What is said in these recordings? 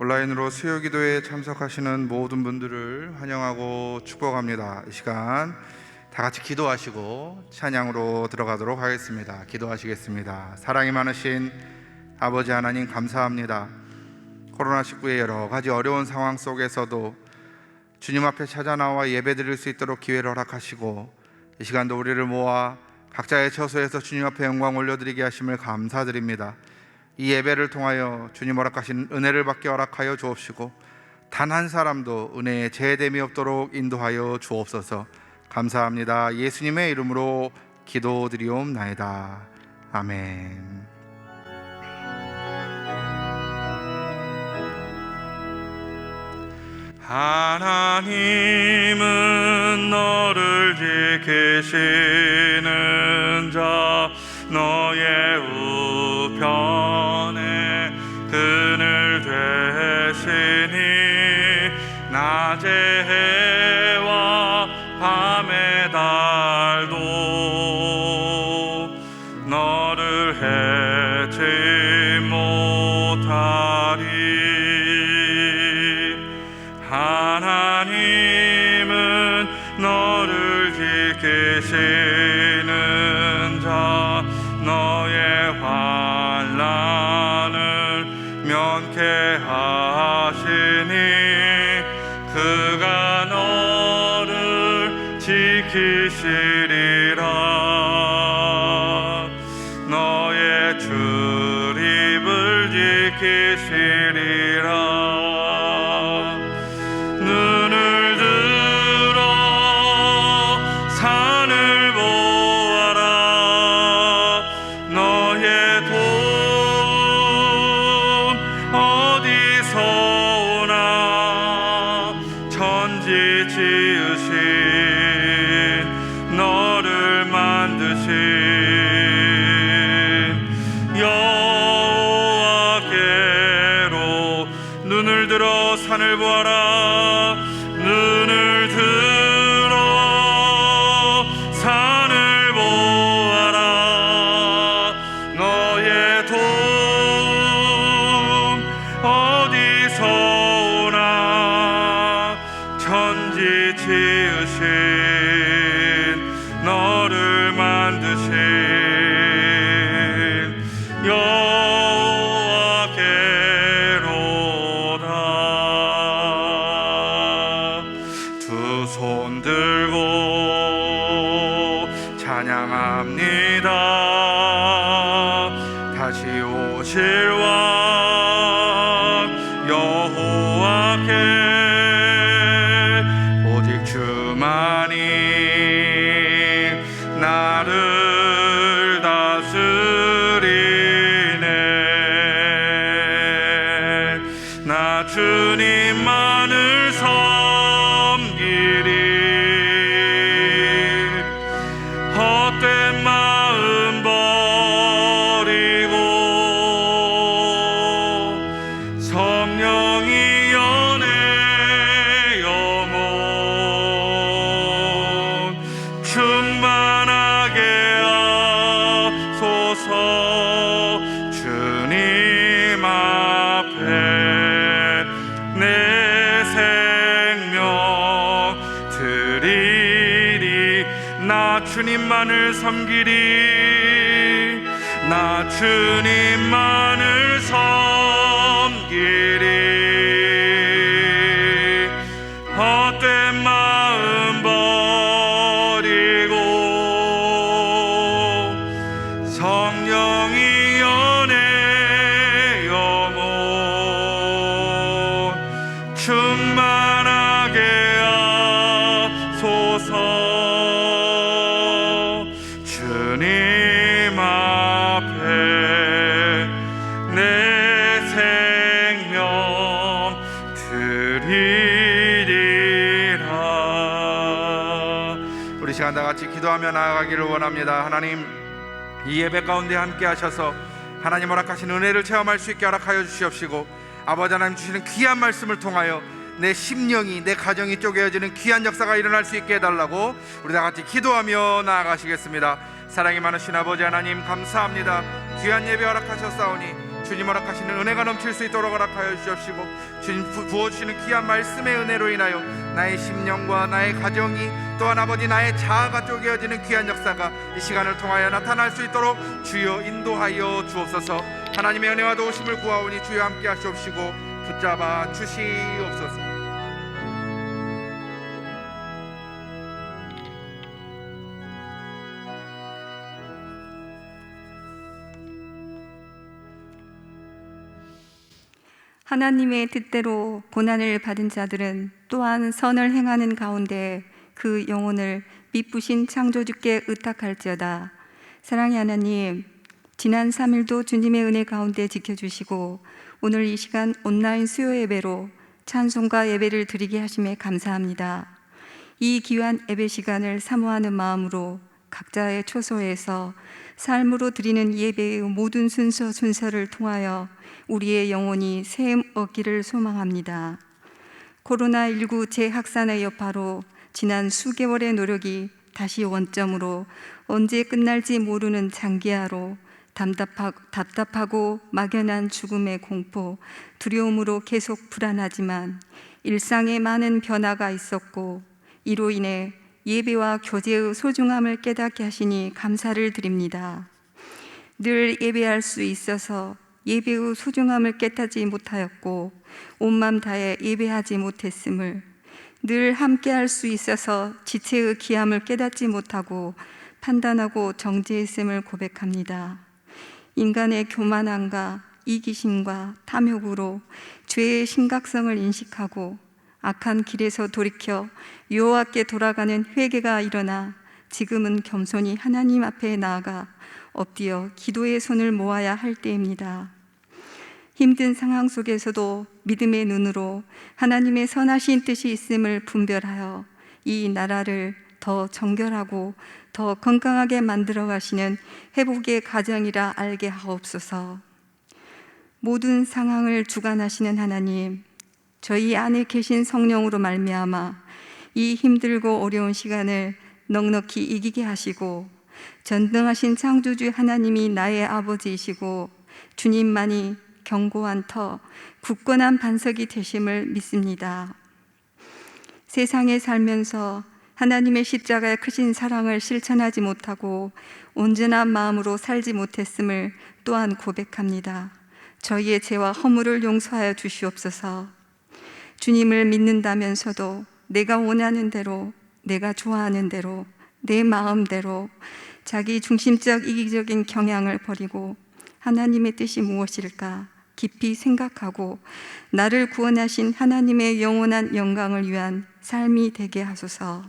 온라인으로 수요기도에 참석하시는 모든 분들을 환영하고 축복합니다. 이 시간 다 같이 기도하시고 찬양으로 들어가도록 하겠습니다. 기도하시겠습니다. 사랑이 많으신 아버지 하나님, 감사합니다. 코로나19의 여러 가지 어려운 상황 속에서도 주님 앞에 찾아 나와 예배드릴 수 있도록 기회를 허락하시고, 이 시간도 우리를 모아 각자의 처소에서 주님 앞에 영광 올려드리게 하심을 감사드립니다. 이 예배를 통하여 주님 허락하신 은혜를 받게 허락하여 주옵시고, 단 한 사람도 은혜에 제됨이 없도록 인도하여 주옵소서. 감사합니다. 예수님의 이름으로 기도드리옵나이다. 아멘. 하나님은 너를 지키시는 자, 너의 우편에 그늘 되시니 낮의 해와 밤의 달도 너를 해치 못하리. 하나님은 너를 지키시는 자, 너의 환난을 면케 하시니 그가 너를 지키시리라. 너의 출입을 지키시리라. 눈을 들어 산을 보아라. 너의 도움 어디서 오나. 천지 지으신 너를 만드신 여호와께로 눈을 들어 산을 보아라. 눈을 들어 산을 보아라. 너의 도움 어디서 오나. 천지 지으신 너를 만드신 여호와께로다. 두 손 들고 찬양합니다. 다시 오실 왕 여호와께 오직 주만이 나를 다스리네. 나 주님만을 섬기리. 헛된 마음 버리고 성령이 연애 영혼 충만하게 하소서. 주님 앞에 내 생명 드리리. 나 주님만을 섬기리. 나 주님만을 섬기리. 헛된 마음 버리고 성령이 연애 영혼 충만하게 하소서. 주님 앞에 내 생명 드리리라. 우리 시간 다 같이 기도하며 나아가기를 원합니다. 하나님, 이 예배 가운데 함께 하셔서 하나님 허락하신 은혜를 체험할 수 있게 허락하여 주시옵시고, 아버지 하나님 주시는 귀한 말씀을 통하여 내 심령이, 내 가정이 쪼개어지는 귀한 역사가 일어날 수 있게 해달라고 우리 다 같이 기도하며 나아가시겠습니다. 사랑이 많으신 아버지 하나님, 감사합니다. 귀한 예배 허락하셨사오니 주님 허락하시는 은혜가 넘칠 수 있도록 허락하여 주시옵시고, 주님 부어주시는 귀한 말씀의 은혜로 인하여 나의 심령과 나의 가정이, 또한 아버지 나의 자아가 쪼개어지는 귀한 역사가 이 시간을 통하여 나타날 수 있도록 주여 인도하여 주옵소서. 하나님의 은혜와 도우심을 구하오니 주여 함께 하시옵시고 붙잡아 주시옵소서. 하나님의 뜻대로 고난을 받은 자들은 또한 선을 행하는 가운데 그 영혼을 미쁘신 창조주께 의탁할지어다. 사랑의 하나님, 지난 3일도 주님의 은혜 가운데 지켜주시고 오늘 이 시간 온라인 수요 예배로 찬송가 예배를 드리게 하심에 감사합니다. 이 귀한 예배 시간을 사모하는 마음으로 각자의 초소에서 삶으로 드리는 예배의 모든 순서를 통하여 우리의 영혼이 샘 얻기를 소망합니다. 코로나19 재확산의 여파로 지난 수개월의 노력이 다시 원점으로 언제 끝날지 모르는 장기화로 답답하고 막연한 죽음의 공포, 두려움으로 계속 불안하지만 일상에 많은 변화가 있었고 이로 인해 예배와 교제의 소중함을 깨닫게 하시니 감사를 드립니다. 늘 예배할 수 있어서 예배의 소중함을 깨닫지 못하였고 온 맘 다해 예배하지 못했음을, 늘 함께할 수 있어서 지체의 귀함을 깨닫지 못하고 판단하고 정죄했음을 고백합니다. 인간의 교만함과 이기심과 탐욕으로 죄의 심각성을 인식하고 악한 길에서 돌이켜 여호와께 돌아가는 회개가 일어나 지금은 겸손히 하나님 앞에 나아가 엎드려 기도의 손을 모아야 할 때입니다. 힘든 상황 속에서도 믿음의 눈으로 하나님의 선하신 뜻이 있음을 분별하여 이 나라를 더 정결하고 더 건강하게 만들어 가시는 회복의 과정이라 알게 하옵소서. 모든 상황을 주관하시는 하나님, 저희 안에 계신 성령으로 말미암아 이 힘들고 어려운 시간을 넉넉히 이기게 하시고, 전능하신 창조주 하나님이 나의 아버지이시고 주님만이 견고한 터, 굳건한 반석이 되심을 믿습니다. 세상에 살면서 하나님의 십자가의 크신 사랑을 실천하지 못하고 온전한 마음으로 살지 못했음을 또한 고백합니다. 저희의 죄와 허물을 용서하여 주시옵소서. 주님을 믿는다면서도 내가 원하는 대로, 내가 좋아하는 대로, 내 마음대로 자기 중심적 이기적인 경향을 버리고 하나님의 뜻이 무엇일까 깊이 생각하고 나를 구원하신 하나님의 영원한 영광을 위한 삶이 되게 하소서.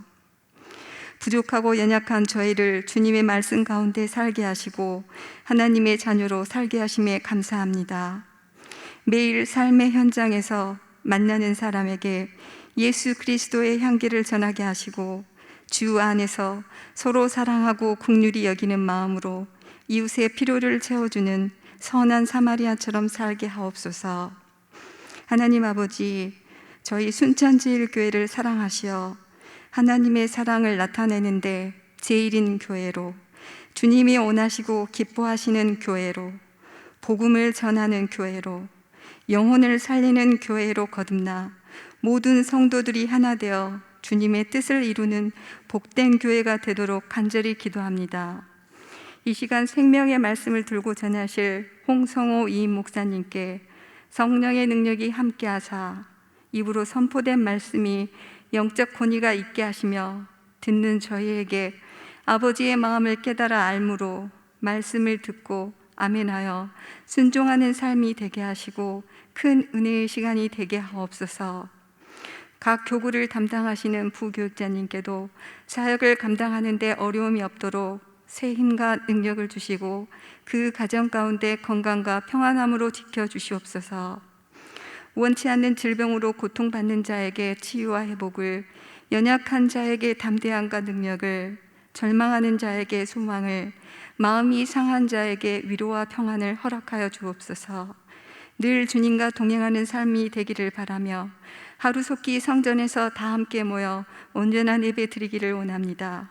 부족하고 연약한 저희를 주님의 말씀 가운데 살게 하시고 하나님의 자녀로 살게 하심에 감사합니다. 매일 삶의 현장에서 만나는 사람에게 예수 그리스도의 향기를 전하게 하시고 주 안에서 서로 사랑하고 긍휼히 여기는 마음으로 이웃의 필요를 채워주는 선한 사마리아처럼 살게 하옵소서. 하나님 아버지, 저희 순천제일교회를 사랑하시어 하나님의 사랑을 나타내는데 제일인 교회로, 주님이 원하시고 기뻐하시는 교회로, 복음을 전하는 교회로, 영혼을 살리는 교회로 거듭나 모든 성도들이 하나 되어 주님의 뜻을 이루는 복된 교회가 되도록 간절히 기도합니다. 이 시간 생명의 말씀을 들고 전하실 홍성호 이임 목사님께 성령의 능력이 함께하사 입으로 선포된 말씀이 영적 권위가 있게 하시며 듣는 저희에게 아버지의 마음을 깨달아 알므로 말씀을 듣고 아멘하여 순종하는 삶이 되게 하시고 큰 은혜의 시간이 되게 하옵소서. 각 교구를 담당하시는 부교육자님께도 사역을 감당하는 데 어려움이 없도록 새 힘과 능력을 주시고 그 가정 가운데 건강과 평안함으로 지켜주시옵소서. 원치 않는 질병으로 고통받는 자에게 치유와 회복을, 연약한 자에게 담대함과 능력을, 절망하는 자에게 소망을, 마음이 상한 자에게 위로와 평안을 허락하여 주옵소서. 늘 주님과 동행하는 삶이 되기를 바라며 하루속히 성전에서 다 함께 모여 온전한 예배 드리기를 원합니다.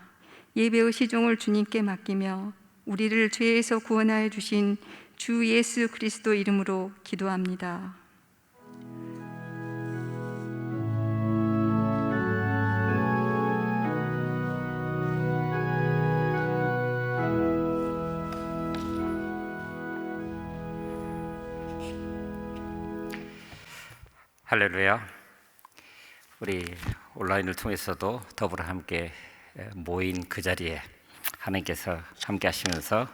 예배의 시종을 주님께 맡기며 우리를 죄에서 구원하여 주신 주 예수 그리스도 이름으로 기도합니다. 할렐루야. 우리 온라인을 통해서도 더불어 함께 모인 그 자리에 하나님께서 함께 하시면서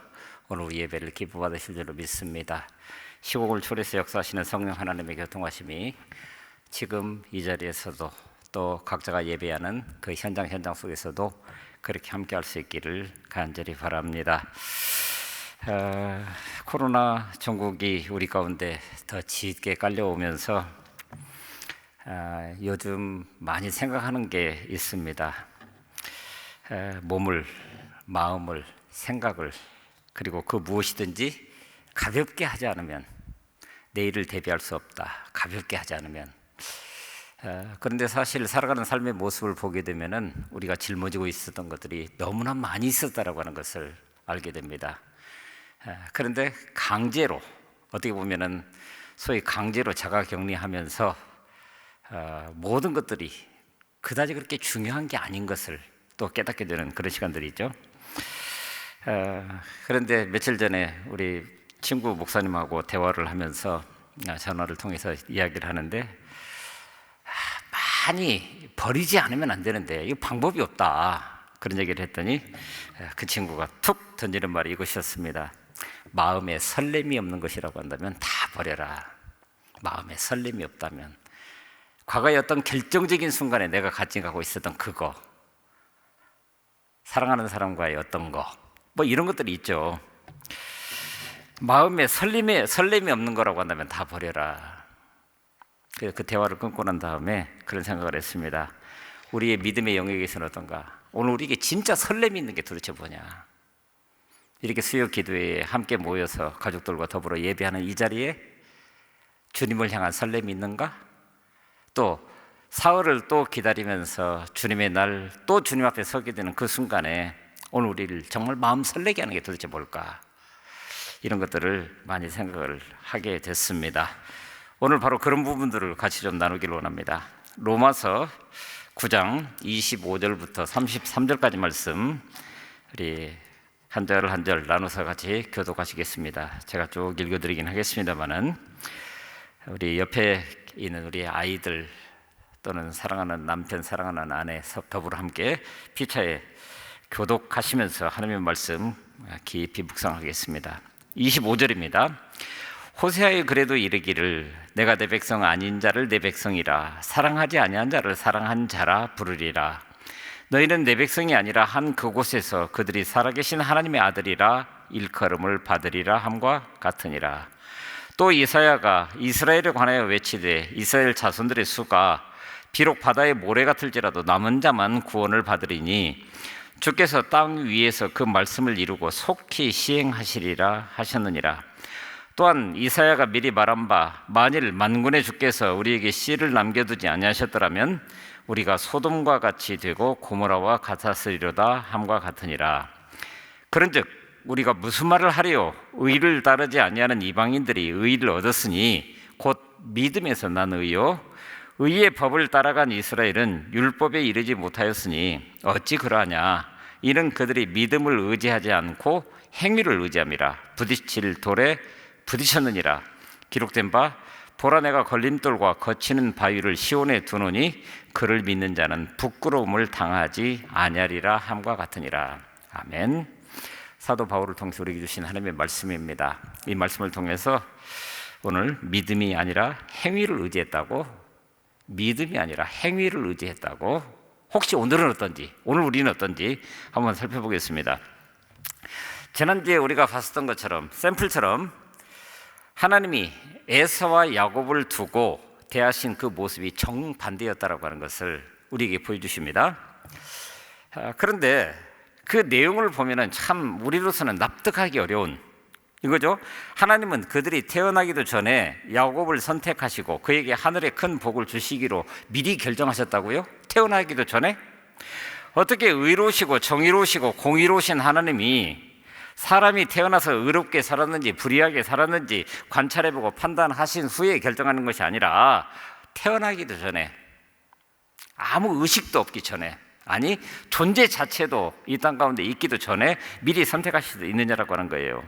오늘 우리 예배를 기뻐 받으실 줄로 믿습니다. 시국을 초래해서 역사하시는 성령 하나님의 교통하심이 지금 이 자리에서도 또 각자가 예배하는 그 현장 속에서도 그렇게 함께 할 수 있기를 간절히 바랍니다. 코로나 전국이 우리 가운데 더 짙게 깔려오면서 요즘 많이 생각하는 게 있습니다. 몸을, 마음을, 생각을, 그리고 그 무엇이든지 가볍게 하지 않으면 내일을 대비할 수 없다. 가볍게 하지 않으면. 그런데 사실 살아가는 삶의 모습을 보게 되면은 우리가 짊어지고 있었던 것들이 너무나 많이 있었다라고 하는 것을 알게 됩니다. 그런데 강제로, 어떻게 보면은 소위 강제로 자가격리하면서 모든 것들이 그다지 그렇게 중요한 게 아닌 것을 또 깨닫게 되는 그런 시간들이 있죠. 그런데 며칠 전에 우리 친구 목사님하고 대화를 하면서 전화를 통해서 이야기를 하는데 많이 버리지 않으면 안 되는데 이거 방법이 없다, 그런 얘기를 했더니 그 친구가 툭 던지는 말이 이것이었습니다. 마음에 설렘이 없는 것이라고 한다면 다 버려라. 마음에 설렘이 없다면, 과거의 어떤 결정적인 순간에 내가 가지고 있었던 그거, 사랑하는 사람과의 어떤 거, 뭐 이런 것들이 있죠. 마음에 설렘이 없는 거라고 한다면 다 버려라. 그 대화를 끊고 난 다음에 그런 생각을 했습니다. 우리의 믿음의 영역에서는 어떤가? 오늘 우리에게 진짜 설렘이 있는 게 도대체 뭐냐? 이렇게 수요 기도회에 함께 모여서 가족들과 더불어 예배하는 이 자리에 주님을 향한 설렘이 있는가? 또 사흘을 또 기다리면서 주님의 날, 또 주님 앞에 서게 되는 그 순간에 오늘 우리를 정말 마음 설레게 하는 게 도대체 뭘까? 이런 것들을 많이 생각을 하게 됐습니다. 오늘 바로 그런 부분들을 같이 좀 나누기를 원합니다. 로마서 9장 25절부터 33절까지 말씀, 우리 한 절 한 절 나눠서 같이 교독하시겠습니다. 제가 쭉 읽어드리긴 하겠습니다만은 우리 옆에 있는 우리 아이들 또는 사랑하는 남편, 사랑하는 아내 더불어 함께 피차에 교독하시면서 하나님의 말씀 깊이 묵상하겠습니다. 25절입니다. 호세아의 글에도 이르기를 내가 내 백성 아닌 자를 내 백성이라, 사랑하지 아니한 자를 사랑한 자라 부르리라. 너희는 내 백성이 아니라 한 그곳에서 그들이 살아계신 하나님의 아들이라 일컬음을 받으리라 함과 같으니라. 또 이사야가 이스라엘에 관하여 외치되 이스라엘 자손들의 수가 비록 바다의 모래 같을지라도 남은 자만 구원을 받으리니 주께서 땅 위에서 그 말씀을 이루고 속히 시행하시리라 하셨느니라. 또한 이사야가 미리 말한 바 만일 만군의 주께서 우리에게 씨를 남겨두지 아니하셨더라면 우리가 소돔과 같이 되고 고모라와 같았으리로다 함과 같으니라. 그런즉 우리가 무슨 말을 하리요? 의를 따르지 아니하는 이방인들이 의를 얻었으니 곧 믿음에서 난 의요, 의의 법을 따라간 이스라엘은 율법에 이르지 못하였으니 어찌 그러하냐? 이는 그들이 믿음을 의지하지 않고 행위를 의지함이라. 부딪힐 돌에 부딪혔느니라. 기록된 바 보라 내가 걸림돌과 거치는 바위를 시온에 두노니 그를 믿는 자는 부끄러움을 당하지 아니하리라 함과 같으니라. 아멘. 사도 바울을 통해서 우리에게 주신 하나님의 말씀입니다. 이 말씀을 통해서 오늘 믿음이 아니라 행위를 의지했다고, 믿음이 아니라 행위를 의지했다고, 혹시 오늘은 어떤지, 오늘 우리는 어떤지 한번 살펴보겠습니다. 지난주에 우리가 봤었던 것처럼, 샘플처럼 하나님이 에서와 야곱을 두고 대하신 그 모습이 정반대였다라고 하는 것을 우리에게 보여주십니다. 그런데 그 내용을 보면은 참 우리로서는 납득하기 어려운 이거죠. 하나님은 그들이 태어나기도 전에 야곱을 선택하시고 그에게 하늘의 큰 복을 주시기로 미리 결정하셨다고요? 태어나기도 전에? 어떻게 의로우시고 정의로우시고 공의로우신 하나님이 사람이 태어나서 의롭게 살았는지 불의하게 살았는지 관찰해보고 판단하신 후에 결정하는 것이 아니라 태어나기도 전에, 아무 의식도 없기 전에, 아니 존재 자체도 이 땅 가운데 있기도 전에 미리 선택하실 수 있느냐라고 하는 거예요.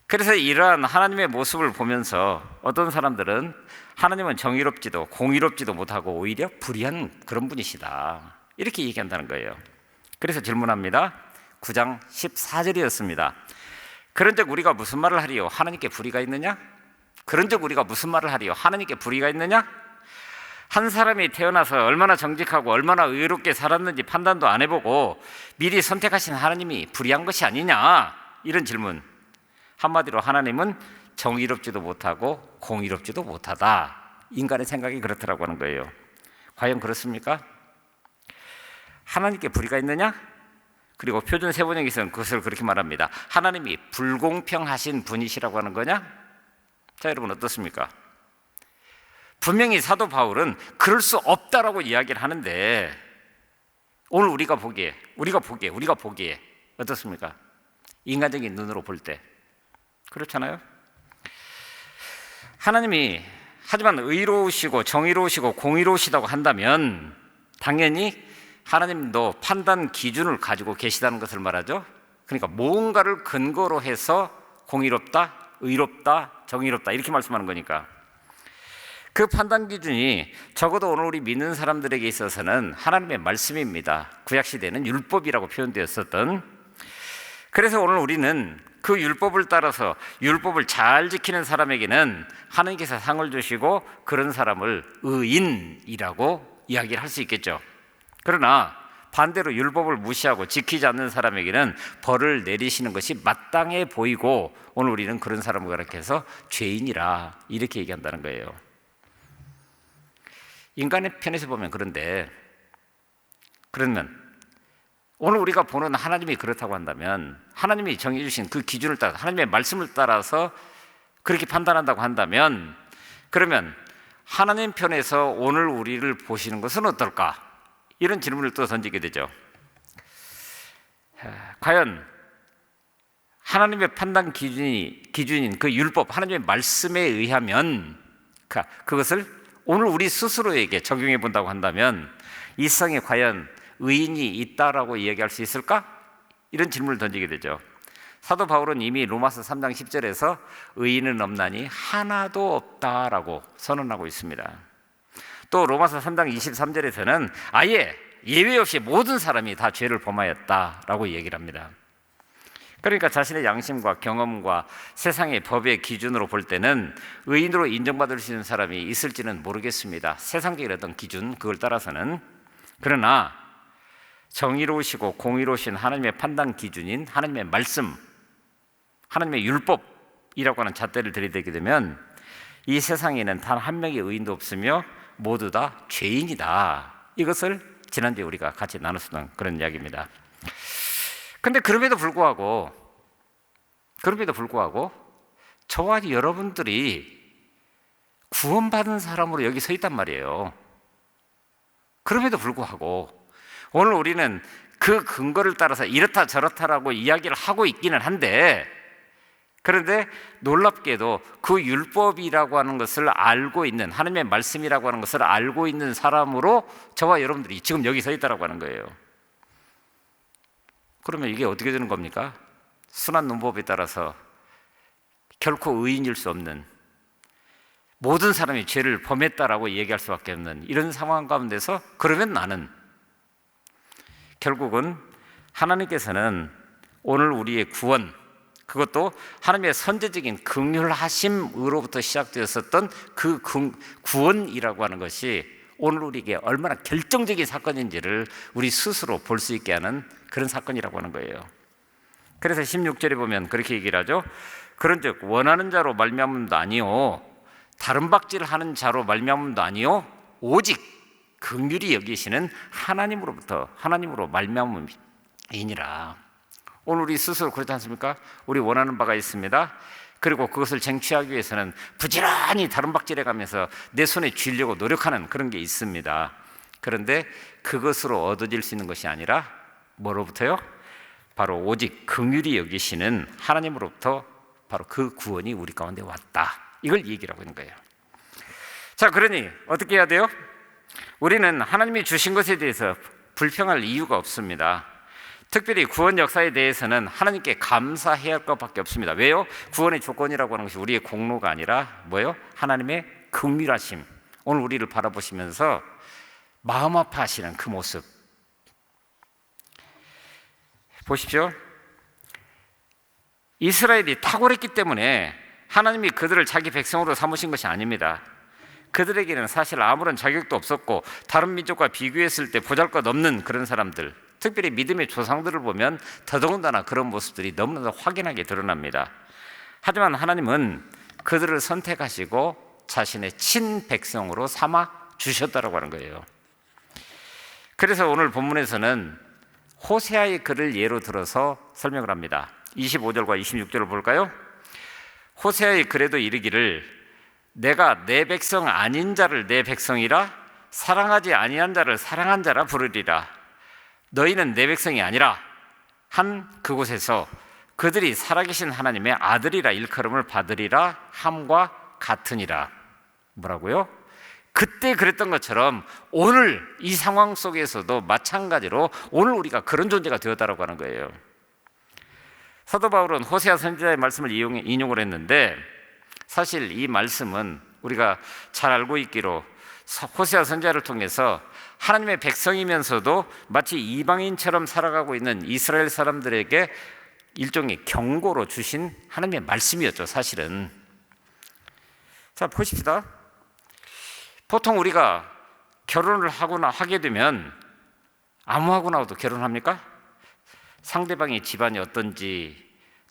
그래서 이러한 하나님의 모습을 보면서 어떤 사람들은 하나님은 정의롭지도 공의롭지도 못하고 오히려 불의한 그런 분이시다, 이렇게 얘기한다는 거예요. 그래서 질문합니다. 9장 14절이었습니다. 그런즉 우리가 무슨 말을 하리요? 하나님께 불의가 있느냐? 그런즉 우리가 무슨 말을 하리요? 하나님께 불의가 있느냐? 한 사람이 태어나서 얼마나 정직하고 얼마나 의롭게 살았는지 판단도 안 해보고 미리 선택하신 하나님이 불의한 것이 아니냐? 이런 질문. 한마디로 하나님은 정의롭지도 못하고 공의롭지도 못하다, 인간의 생각이 그렇다라고 하는 거예요. 과연 그렇습니까? 하나님께 불의가 있느냐? 그리고 표준 세번역에서는 그것을 그렇게 말합니다. 하나님이 불공평하신 분이시라고 하는 거냐? 자, 여러분 어떻습니까? 분명히 사도 바울은 그럴 수 없다라고 이야기를 하는데 오늘 우리가 보기에 어떻습니까? 인간적인 눈으로 볼 때 그렇잖아요? 하나님이 하지만 의로우시고 정의로우시고 공의로우시다고 한다면 당연히 하나님도 판단 기준을 가지고 계시다는 것을 말하죠. 그러니까 뭔가를 근거로 해서 공의롭다, 의롭다, 정의롭다 이렇게 말씀하는 거니까 그 판단 기준이 적어도 오늘 우리 믿는 사람들에게 있어서는 하나님의 말씀입니다. 구약시대는 율법이라고 표현되었었던, 그래서 오늘 우리는 그 율법을 따라서 율법을 잘 지키는 사람에게는 하나님께서 상을 주시고 그런 사람을 의인이라고 이야기를 할 수 있겠죠. 그러나 반대로 율법을 무시하고 지키지 않는 사람에게는 벌을 내리시는 것이 마땅해 보이고 오늘 우리는 그런 사람을 그렇게 해서 죄인이라 이렇게 얘기한다는 거예요. 인간의 편에서 보면 그런데, 그러면 오늘 우리가 보는 하나님이 그렇다고 한다면, 하나님이 정해 주신 그 기준을 따라 하나님의 말씀을 따라서 그렇게 판단한다고 한다면, 그러면 하나님 편에서 오늘 우리를 보시는 것은 어떨까? 이런 질문을 또 던지게 되죠. 과연 하나님의 판단 기준인 그 율법, 하나님의 말씀에 의하면 그것을 오늘 우리 스스로에게 적용해 본다고 한다면 이 세상에 과연 의인이 있다라고 이야기할 수 있을까? 이런 질문을 던지게 되죠. 사도 바울은 이미 로마서 3장 10절에서 의인은 없나니 하나도 없다라고 선언하고 있습니다. 또 로마서 3장 23절에서는 아예 예외 없이 모든 사람이 다 죄를 범하였다라고 얘기를 합니다. 그러니까 자신의 양심과 경험과 세상의 법의 기준으로 볼 때는 의인으로 인정받을 수 있는 사람이 있을지는 모르겠습니다. 세상적인 어떤 기준, 그걸 따라서는. 그러나 정의로우시고 공의로우신 하나님의 판단 기준인 하나님의 말씀, 하나님의 율법이라고 하는 잣대를 들이대게 되면 이 세상에는 단 한 명의 의인도 없으며 모두 다 죄인이다. 이것을 지난주에 우리가 같이 나눴었던 그런 이야기입니다. 그런데 그럼에도 불구하고 저와 여러분들이 구원받은 사람으로 여기 서 있단 말이에요. 그럼에도 불구하고 오늘 우리는 그 근거를 따라서 이렇다 저렇다라고 이야기를 하고 있기는 한데, 그런데 놀랍게도 그 율법이라고 하는 것을 알고 있는, 하나님의 말씀이라고 하는 것을 알고 있는 사람으로 저와 여러분들이 지금 여기 서 있다라고 하는 거예요. 그러면 이게 어떻게 되는 겁니까? 순환 논법에 따라서 결코 의인일 수 없는, 모든 사람이 죄를 범했다라고 얘기할 수밖에 없는 이런 상황 가운데서 그러면 나는, 결국은 하나님께서는 오늘 우리의 구원, 그것도 하나님의 선제적인 긍휼하심으로부터 시작되었었던 그 구원이라고 하는 것이 오늘 우리에게 얼마나 결정적인 사건인지를 우리 스스로 볼 수 있게 하는 그런 사건이라고 하는 거예요. 그래서 16절에 보면 그렇게 얘기를 하죠. 그런즉 원하는 자로 말미암음도 아니요 다른 박질하는 자로 말미암음도 아니요 오직 긍휼히 여기시는 하나님으로 말미암음이니라. 오늘 우리 스스로 그렇지 않습니까? 우리 원하는 바가 있습니다. 그리고 그것을 쟁취하기 위해서는 부지런히 다른 박질해 가면서 내 손에 쥐려고 노력하는 그런 게 있습니다. 그런데 그것으로 얻어질 수 있는 것이 아니라 뭐로부터요? 바로 오직 긍휼히 여기시는 하나님으로부터 바로 그 구원이 우리 가운데 왔다. 이걸 얘기를 하고 있는 거예요. 자, 그러니 어떻게 해야 돼요? 우리는 하나님이 주신 것에 대해서 불평할 이유가 없습니다. 특별히 구원 역사에 대해서는 하나님께 감사해야 할 것밖에 없습니다. 왜요? 구원의 조건이라고 하는 것이 우리의 공로가 아니라 뭐예요? 하나님의 긍휼하심. 오늘 우리를 바라보시면서 마음 아파하시는 그 모습 보십시오. 이스라엘이 탁월했기 때문에 하나님이 그들을 자기 백성으로 삼으신 것이 아닙니다. 그들에게는 사실 아무런 자격도 없었고 다른 민족과 비교했을 때 보잘것없는 그런 사람들, 특별히 믿음의 조상들을 보면 더더군다나 그런 모습들이 너무나 확연하게 드러납니다. 하지만 하나님은 그들을 선택하시고 자신의 친백성으로 삼아 주셨다고 하는 거예요. 그래서 오늘 본문에서는 호세아의 글을 예로 들어서 설명을 합니다. 25절과 26절을 볼까요? 호세아의 글에도 이르기를 내가 내 백성 아닌 자를 내 백성이라 사랑하지 아니한 자를 사랑한 자라 부르리라. 너희는 내 백성이 아니라 한 그곳에서 그들이 살아계신 하나님의 아들이라 일컬음을 받으리라 함과 같으니라. 뭐라고요? 그때 그랬던 것처럼 오늘 이 상황 속에서도 마찬가지로 오늘 우리가 그런 존재가 되었다고 하는 거예요. 사도 바울은 호세아 선지자의 말씀을 인용을 했는데 사실 이 말씀은 우리가 잘 알고 있기로 호세아 선지자를 통해서 하나님의 백성이면서도 마치 이방인처럼 살아가고 있는 이스라엘 사람들에게 일종의 경고로 주신 하나님의 말씀이었죠, 사실은. 자, 보십시다. 보통 우리가 결혼을 하게 되면 아무하고나도 결혼합니까? 상대방의 집안이 어떤지,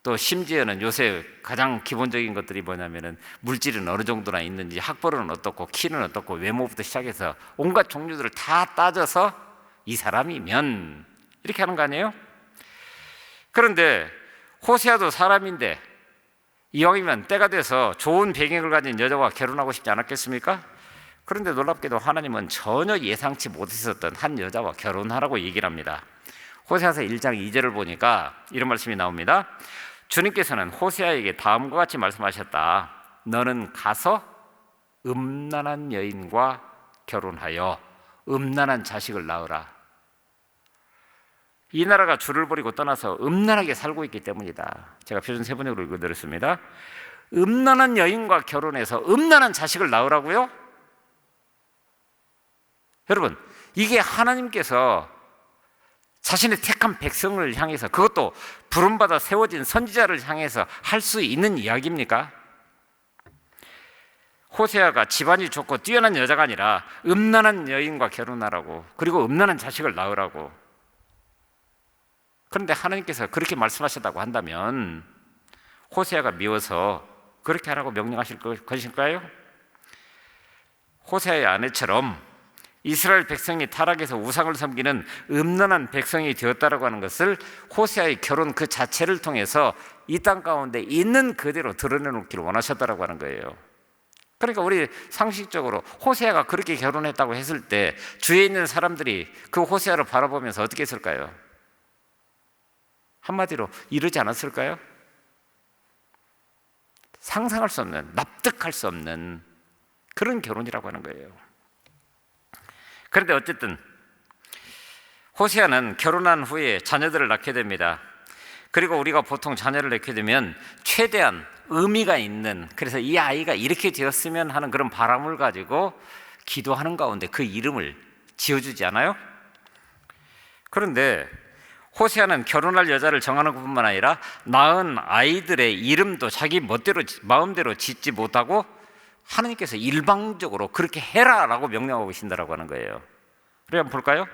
또 심지어는 요새 가장 기본적인 것들이 뭐냐면은 물질은 어느 정도나 있는지, 학벌은 어떻고, 키는 어떻고, 외모부터 시작해서 온갖 종류들을 다 따져서 이 사람이면 이렇게 하는 거 아니에요? 그런데 호세아도 사람인데 이왕이면 때가 돼서 좋은 배경을 가진 여자와 결혼하고 싶지 않았겠습니까? 그런데 놀랍게도 하나님은 전혀 예상치 못했었던 한 여자와 결혼하라고 얘기를 합니다. 호세아서 1장 2절을 보니까 이런 말씀이 나옵니다. 주님께서는 호세아에게 다음과 같이 말씀하셨다. 너는 가서 음란한 여인과 결혼하여 음란한 자식을 낳으라. 이 나라가 주를 버리고 떠나서 음란하게 살고 있기 때문이다. 제가 표준 세번역으로 읽어드렸습니다. 음란한 여인과 결혼해서 음란한 자식을 낳으라고요? 여러분, 이게 하나님께서 자신의 택한 백성을 향해서, 그것도 부름받아 세워진 선지자를 향해서 할 수 있는 이야기입니까? 호세아가 집안이 좋고 뛰어난 여자가 아니라 음란한 여인과 결혼하라고, 그리고 음란한 자식을 낳으라고. 그런데 하나님께서 그렇게 말씀하셨다고 한다면 호세아가 미워서 그렇게 하라고 명령하실 것일까요? 호세아의 아내처럼 이스라엘 백성이 타락해서 우상을 섬기는 음란한 백성이 되었다라고 하는 것을 호세아의 결혼 그 자체를 통해서 이 땅 가운데 있는 그대로 드러내놓기를 원하셨다라고 하는 거예요. 그러니까 우리 상식적으로 호세아가 그렇게 결혼했다고 했을 때 주위에 있는 사람들이 그 호세아를 바라보면서 어떻게 했을까요? 한마디로 이러지 않았을까요? 상상할 수 없는, 납득할 수 없는 그런 결혼이라고 하는 거예요. 그런데 어쨌든 호세아는 결혼한 후에 자녀들을 낳게 됩니다. 그리고 우리가 보통 자녀를 낳게 되면 최대한 의미가 있는, 그래서 이 아이가 이렇게 되었으면 하는 그런 바람을 가지고 기도하는 가운데 그 이름을 지어주지 않아요? 그런데 호세아는 결혼할 여자를 정하는 것뿐만 아니라 낳은 아이들의 이름도 자기 마음대로 짓지 못하고 하나님께서 일방적으로 그렇게 해라라고 명령하고 계신다라고 하는 거예요. 우리 한번 볼까요?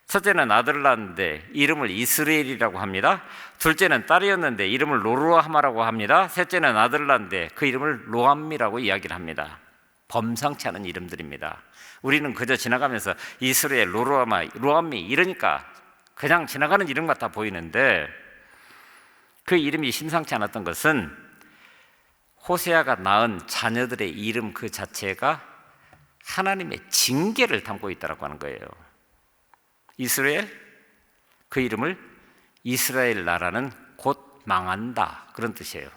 첫째는 아들을 낳았는데 이름을 이스라엘이라고 합니다. 둘째는 딸이었는데 이름을 로루하마라고 합니다. 셋째는 아들을 낳았는데 그 이름을 로암미라고 이야기를 합니다. 범상치 않은 이름들입니다. 우리는 그저 지나가면서 이스라엘, 로루하마, 로암미 이러니까 그냥 지나가는 이름 같아 보이는데 그 이름이 심상치 않았던 것은 호세아가 낳은 자녀들의 이름 그 자체가 하나님의 징계를 담고 있다고 하는 거예요. 이스라엘, 그 이름을 이스라엘 나라는 곧 망한다, 그런 뜻이에요.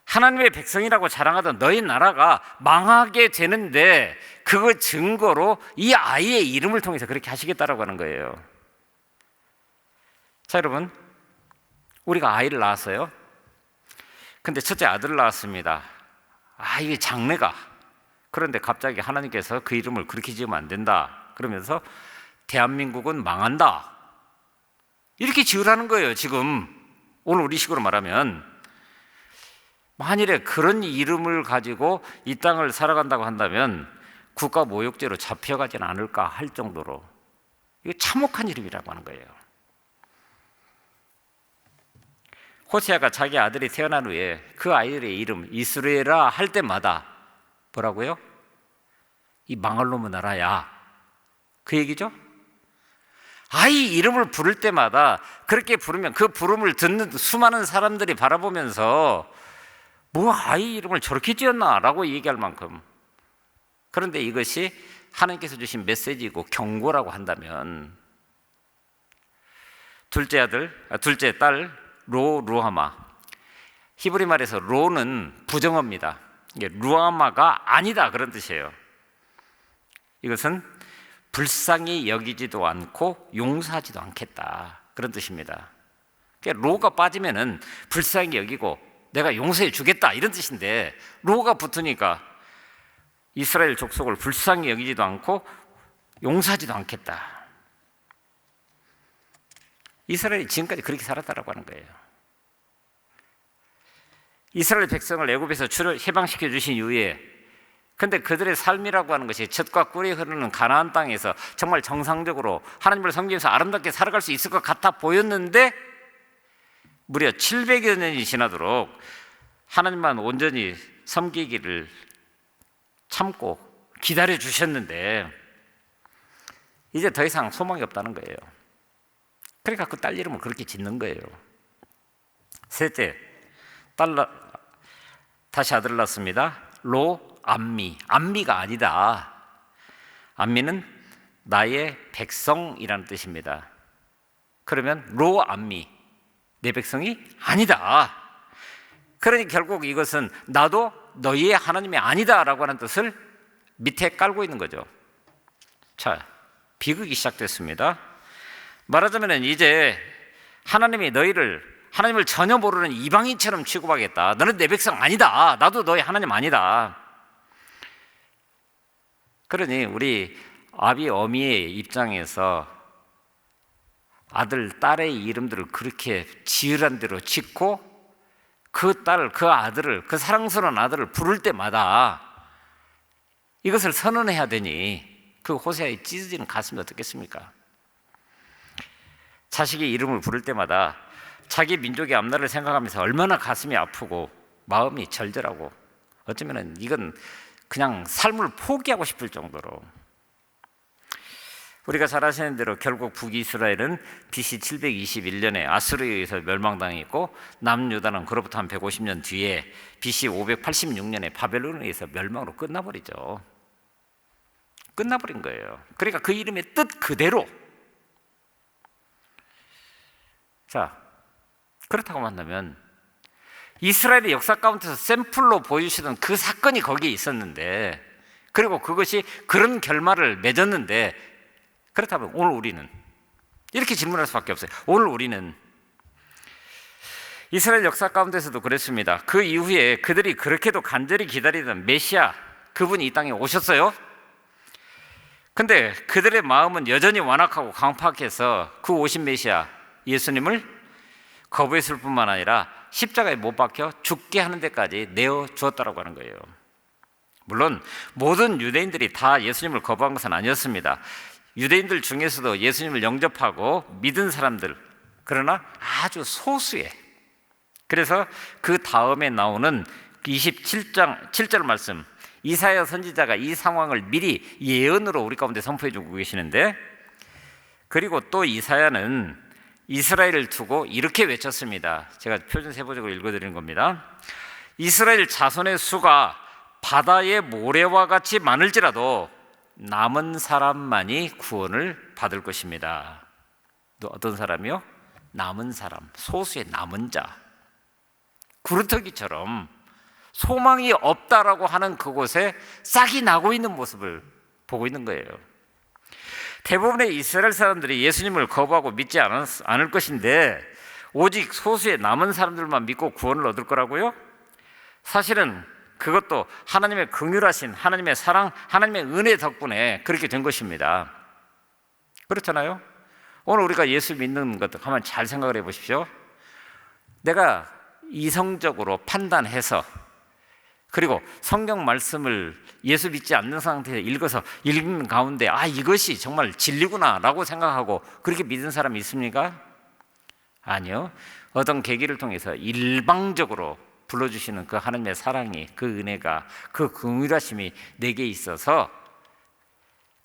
하나님의 백성이라고 자랑하던 너희 나라가 망하게 되는데 그 증거로 이 아이의 이름을 통해서 그렇게 하시겠다라고 하는 거예요. 자, 여러분, 우리가 아이를 낳았어요. 근데 첫째 아들을 낳았습니다. 이게 장래가. 그런데 갑자기 하나님께서 그 이름을 그렇게 지으면 안 된다 그러면서 대한민국은 망한다 이렇게 지으라는 거예요. 지금 오늘 우리 식으로 말하면 만일에 그런 이름을 가지고 이 땅을 살아간다고 한다면 국가모욕죄로 잡혀가지는 않을까 할 정도로 이게 참혹한 이름이라고 하는 거예요. 호세아가 자기 아들이 태어난 후에 그 아이의 이름 이스라엘아 할 때마다 뭐라고요? 이 망할 놈의 나라야, 그 얘기죠. 아이 이름을 부를 때마다 그렇게 부르면 그 부름을 듣는 수많은 사람들이 바라보면서 뭐 아이 이름을 저렇게 지었나 라고 얘기할 만큼. 그런데 이것이 하나님께서 주신 메시지이고 경고라고 한다면 둘째 딸 루하마, 히브리 말에서 로는 부정어입니다. 이게 루하마가 아니다 그런 뜻이에요. 이것은 불쌍히 여기지도 않고 용서하지도 않겠다 그런 뜻입니다. 그러니까 로가 빠지면은 불쌍히 여기고 내가 용서해 주겠다 이런 뜻인데 로가 붙으니까 이스라엘 족속을 불쌍히 여기지도 않고 용서하지도 않겠다. 이스라엘이 지금까지 그렇게 살았다라고 하는 거예요. 이스라엘 백성을 애굽에서 해방시켜 주신 이후에 근데 그들의 삶이라고 하는 것이 젖과 꿀이 흐르는 가나안 땅에서 정말 정상적으로 하나님을 섬기면서 아름답게 살아갈 수 있을 것 같아 보였는데 무려 700여 년이 지나도록 하나님만 온전히 섬기기를 참고 기다려 주셨는데 이제 더 이상 소망이 없다는 거예요. 그러니까 그 딸 이름을 그렇게 짓는 거예요. 셋째, 다시 아들을 낳습니다. 암미가 아니다. 암미는 나의 백성이라는 뜻입니다. 그러면 암미, 내 백성이 아니다. 그러니 결국 이것은 나도 너희의 하나님이 아니다라고 하는 뜻을 밑에 깔고 있는 거죠. 자, 비극이 시작됐습니다. 말하자면 이제 하나님이 하나님을 전혀 모르는 이방인처럼 취급하겠다. 너는 내 백성 아니다. 나도 너희 하나님 아니다. 그러니 우리 아비 어미의 입장에서 아들, 딸의 이름들을 그렇게 지으란 대로 짓고 그 딸, 그 아들을, 그 사랑스러운 아들을 부를 때마다 이것을 선언해야 되니 그 호세아의 찢어지는 가슴이 어떻겠습니까? 자식의 이름을 부를 때마다 자기 민족의 앞날을 생각하면서 얼마나 가슴이 아프고 마음이 절절하고 어쩌면 이건 그냥 삶을 포기하고 싶을 정도로. 우리가 잘 아시는 대로 결국 북이스라엘은 BC 721년에 아수르에 의해서 멸망당했고 남유다는 그로부터 한 150년 뒤에 BC 586년에 바벨론에 의해서 멸망으로 끝나버린 거예요. 그러니까 그 이름의 뜻 그대로. 자, 그렇다고 한다면 이스라엘의 역사 가운데서 샘플로 보여주시던 그 사건이 거기에 있었는데 그리고 그것이 그런 결말을 맺었는데 그렇다면 오늘 우리는 이렇게 질문할 수밖에 없어요. 오늘 우리는 이스라엘 역사 가운데서도 그랬습니다. 그 이후에 그들이 그렇게도 간절히 기다리던 메시아 그분이 이 땅에 오셨어요. 근데 그들의 마음은 여전히 완악하고 강팍해서 그 오신 메시아 예수님을 거부했을 뿐만 아니라 십자가에 못 박혀 죽게 하는 데까지 내어 주었다라고 하는 거예요. 물론 모든 유대인들이 다 예수님을 거부한 것은 아니었습니다. 유대인들 중에서도 예수님을 영접하고 믿은 사람들, 그러나 아주 소수의. 그래서 그 다음에 나오는 27장 7절 말씀, 이사야 선지자가 이 상황을 미리 예언으로 우리 가운데 선포해 주고 계시는데, 그리고 또 이사야는 이스라엘을 두고 이렇게 외쳤습니다. 제가 표준 세부적으로 읽어드리는 겁니다. 이스라엘 자손의 수가 바다의 모래와 같이 많을지라도 남은 사람만이 구원을 받을 것입니다. 또 어떤 사람이요? 남은 사람, 소수의 남은 자. 구루터기처럼 소망이 없다라고 하는 그곳에 싹이 나고 있는 모습을 보고 있는 거예요. 대부분의 이스라엘 사람들이 예수님을 거부하고 믿지 않을 것인데 오직 소수의 남은 사람들만 믿고 구원을 얻을 거라고요? 사실은 그것도 하나님의 긍휼하신 하나님의 사랑, 하나님의 은혜 덕분에 그렇게 된 것입니다. 그렇잖아요? 오늘 우리가 예수 믿는 것 한번 잘 생각을 해보십시오. 내가 이성적으로 판단해서 그리고 성경 말씀을 예수 믿지 않는 상태에서 읽는 가운데 이것이 정말 진리구나 라고 생각하고 그렇게 믿은 사람이 있습니까? 아니요. 어떤 계기를 통해서 일방적으로 불러주시는 그 하나님의 사랑이, 그 은혜가, 그 긍휼하심이 내게 있어서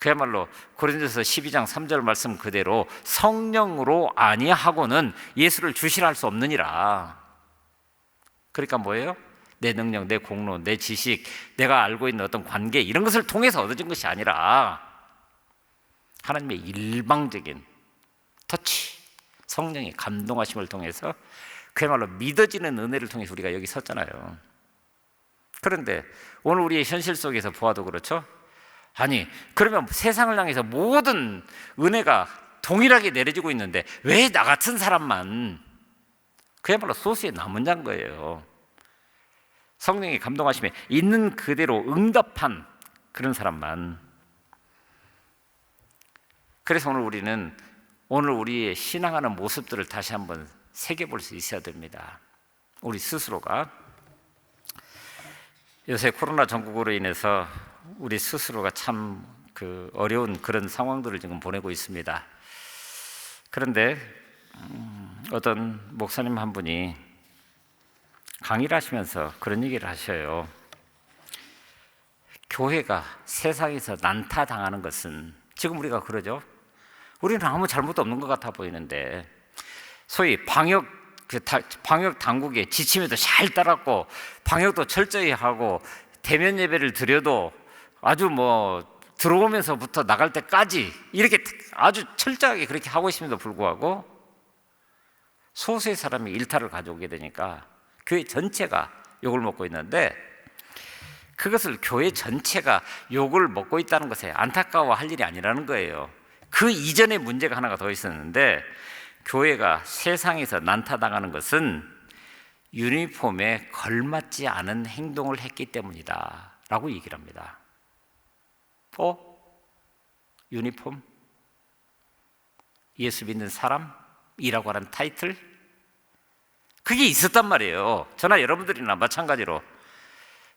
그야말로 고린도서 12장 3절 말씀 그대로 성령으로 아니하고는 예수를 주시라 할 수 없느니라. 그러니까 뭐예요? 내 능력, 내 공로, 내 지식, 내가 알고 있는 어떤 관계 이런 것을 통해서 얻어진 것이 아니라 하나님의 일방적인 터치, 성령의 감동하심을 통해서 그야말로 믿어지는 은혜를 통해서 우리가 여기 섰잖아요. 그런데 오늘 우리의 현실 속에서 보아도 그렇죠? 아니, 그러면 세상을 향해서 모든 은혜가 동일하게 내려지고 있는데 왜 나 같은 사람만 그야말로 소수의 남은 자인 거예요. 성령의 감동하심에 있는 그대로 응답한 그런 사람만. 그래서 오늘 우리의 신앙하는 모습들을 다시 한번 새겨볼 수 있어야 됩니다. 우리 스스로가 요새 코로나 전국으로 인해서 우리 스스로가 참 어려운 그런 상황들을 지금 보내고 있습니다. 그런데 어떤 목사님 한 분이 강의를 하시면서 그런 얘기를 하셔요. 교회가 세상에서 난타당하는 것은 지금 우리가 그러죠. 우리는 아무 잘못도 없는 것 같아 보이는데 소위 방역 당국의 지침에도 잘 따랐고 방역도 철저히 하고 대면 예배를 드려도 아주 들어오면서부터 나갈 때까지 이렇게 아주 철저하게 그렇게 하고 있음에도 불구하고 소수의 사람이 일탈을 가져오게 되니까 교회 전체가 욕을 먹고 있는데 그것을 교회 전체가 욕을 먹고 있다는 것에 안타까워할 일이 아니라는 거예요. 그 이전에 문제가 하나가 더 있었는데 교회가 세상에서 난타당하는 것은 유니폼에 걸맞지 않은 행동을 했기 때문이다 라고 얘기를 합니다. 유니폼? 예수 믿는 사람이라고 하는 타이틀? 그게 있었단 말이에요. 저나 여러분들이나 마찬가지로.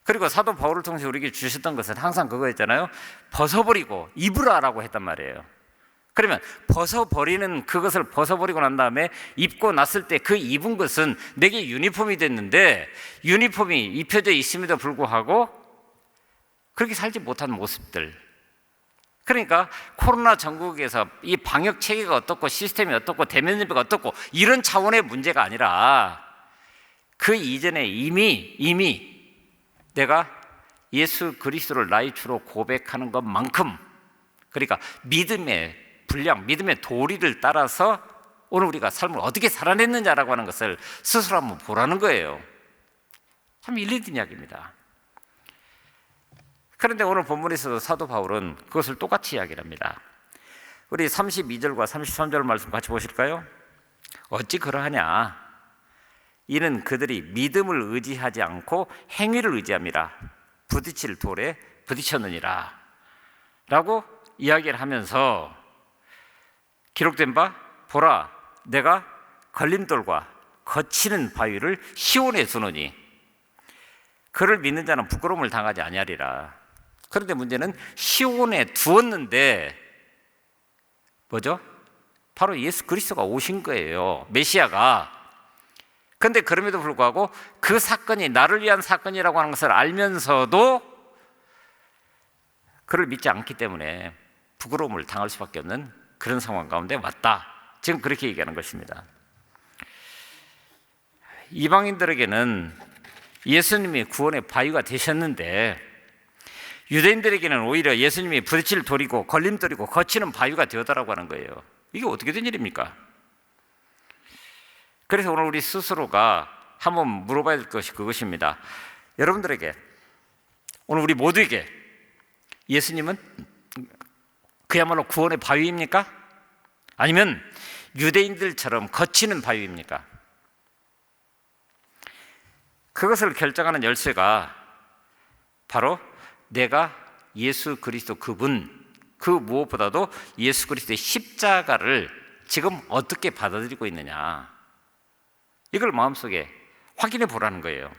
그리고 사도 바울을 통해서 우리에게 주셨던 것은 항상 그거였잖아요. 벗어버리고 입으라라고 했단 말이에요. 그러면 그것을 벗어버리고 난 다음에 입고 났을 때 그 입은 것은 내게 유니폼이 됐는데 유니폼이 입혀져 있음에도 불구하고 그렇게 살지 못한 모습들. 그러니까 코로나 전국에서 이 방역 체계가 어떻고 시스템이 어떻고 대면 예배가 어떻고 이런 차원의 문제가 아니라 그 이전에 이미 내가 예수 그리스도를 나의 주로 고백하는 것만큼 그러니까 믿음의 분량, 믿음의 도리를 따라서 오늘 우리가 삶을 어떻게 살아냈느냐라고 하는 것을 스스로 한번 보라는 거예요. 참 일리 있는 이야기입니다. 그런데 오늘 본문에서도 사도 바울은 그것을 똑같이 이야기를 합니다. 우리 32절과 33절 말씀 같이 보실까요? 어찌 그러하냐? 이는 그들이 믿음을 의지하지 않고 행위를 의지함이라 부딪힐 돌에 부딪혔느니라 라고 이야기를 하면서 기록된 바 보라 내가 걸림돌과 거치는 바위를 시온에 두노니 그를 믿는 자는 부끄러움을 당하지 아니하리라. 그런데 문제는 시온에 두었는데 뭐죠? 바로 예수 그리스도가 오신 거예요. 메시아가. 그런데 그럼에도 불구하고 그 사건이 나를 위한 사건이라고 하는 것을 알면서도 그를 믿지 않기 때문에 부끄러움을 당할 수밖에 없는 그런 상황 가운데 왔다. 지금 그렇게 얘기하는 것입니다. 이방인들에게는 예수님이 구원의 바위가 되셨는데 유대인들에게는 오히려 예수님이 부딪힐 돌이고 걸림돌이고 거치는 바위가 되었다라고 하는 거예요. 이게 어떻게 된 일입니까? 그래서 오늘 우리 스스로가 한번 물어봐야 될 것이 그것입니다. 여러분들에게, 오늘 우리 모두에게 예수님은 그야말로 구원의 바위입니까? 아니면 유대인들처럼 거치는 바위입니까? 그것을 결정하는 열쇠가 바로 내가 예수 그리스도 그분, 그 무엇보다도 예수 그리스도의 십자가를 지금 어떻게 받아들이고 있느냐, 이걸 마음속에 확인해 보라는 거예요.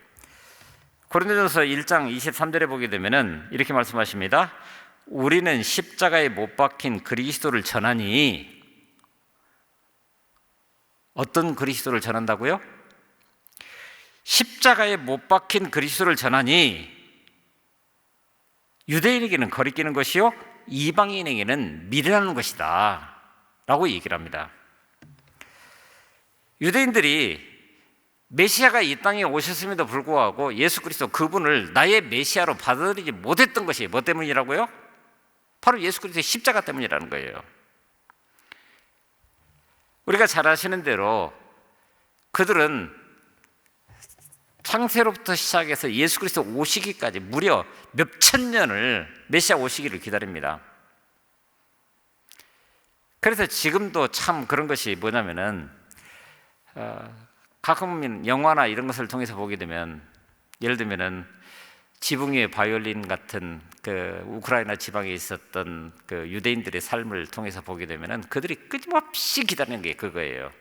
고린도전서 1장 23절에 보게 되면은 이렇게 말씀하십니다. 우리는 십자가에 못 박힌 그리스도를 전하니, 어떤 그리스도를 전한다고요? 십자가에 못 박힌 그리스도를 전하니 유대인에게는 거리끼는 것이요 이방인에게는 미련한 것이다 라고 얘기를 합니다. 유대인들이 메시아가 이 땅에 오셨음에도 불구하고 예수 그리스도 그분을 나의 메시아로 받아들이지 못했던 것이 뭐 때문이라고요? 바로 예수 그리스도의 십자가 때문이라는 거예요. 우리가 잘 아시는 대로 그들은 창세로부터 시작해서 예수 그리스도 오시기까지 무려 몇천 년을 메시아 오시기를 기다립니다. 그래서 지금도 참 그런 것이 뭐냐면은 가끔 영화나 이런 것을 통해서 보게 되면, 예를 들면은 지붕 위의 바이올린 같은 그 우크라이나 지방에 있었던 그 유대인들의 삶을 통해서 보게 되면은 그들이 끊임없이 기다리는 게 그거예요.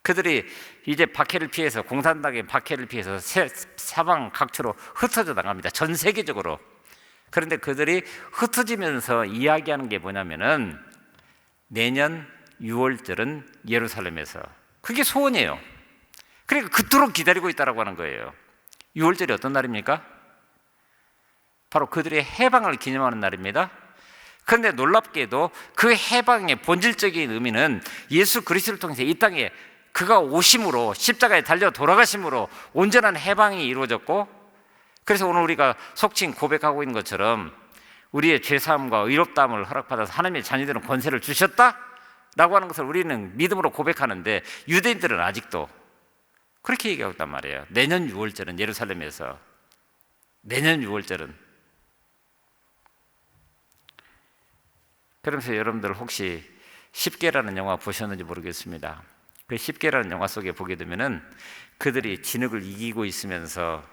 그들이 이제 박해를 피해서, 공산당의 박해를 피해서 사방 각처로 흩어져 나갑니다. 전 세계적으로. 그런데 그들이 흩어지면서 이야기하는 게 뭐냐면은 내년 6월절은 예루살렘에서, 그게 소원이에요. 그러니까 그토록 기다리고 있다라고 하는 거예요. 6월절이 어떤 날입니까? 바로 그들의 해방을 기념하는 날입니다. 그런데 놀랍게도 그 해방의 본질적인 의미는 예수 그리스도를 통해서 이 땅에 그가 오심으로, 십자가에 달려 돌아가심으로 온전한 해방이 이루어졌고, 그래서 오늘 우리가 속칭 고백하고 있는 것처럼 우리의 죄사함과 의롭다함을 허락받아서 하나님의 자녀들은 권세를 주셨다 라고 하는 것을 우리는 믿음으로 고백하는데, 유대인들은 아직도 그렇게 얘기하고 있단 말이에요. 내년 6월절은 예루살렘에서, 내년 6월절은. 그러면서 여러분들 혹시 10개라는 영화 보셨는지 모르겠습니다. 그 10개라는 영화 속에 보게 되면은 그들이 진흙을 이기고 있으면서,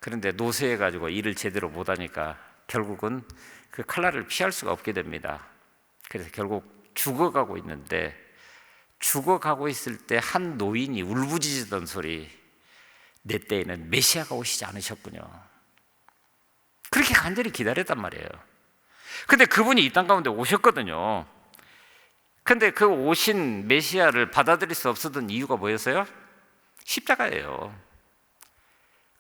그런데 노쇠해가지고 일을 제대로 못하니까 결국은 그 칼날을 피할 수가 없게 됩니다. 그래서 결국 죽어가고 있는데, 죽어가고 있을 때 한 노인이 울부짖던 소리, 내 때에는 메시아가 오시지 않으셨군요. 그렇게 간절히 기다렸단 말이에요. 근데 그분이 이 땅 가운데 오셨거든요. 근데 그 오신 메시아를 받아들일 수 없었던 이유가 뭐였어요? 십자가예요.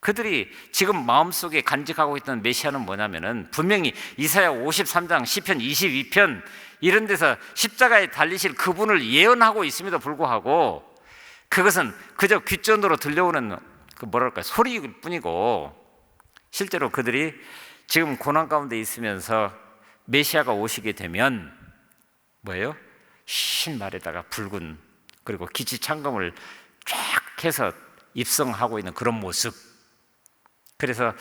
그들이 지금 마음속에 간직하고 있던 메시아는 뭐냐면은 분명히 이사야 53장, 시편 22편 이런 데서 십자가에 달리실 그분을 예언하고 있음에도 불구하고 그것은 그저 귓전으로 들려오는 그 뭐랄까 소리일 뿐이고, 실제로 그들이 지금 고난 가운데 있으면서 메시아가 오시게 되면 뭐예요? 흰 말에다가 붉은, 그리고 기치창검을 쫙 해서 입성하고 있는 그런 모습. 그래서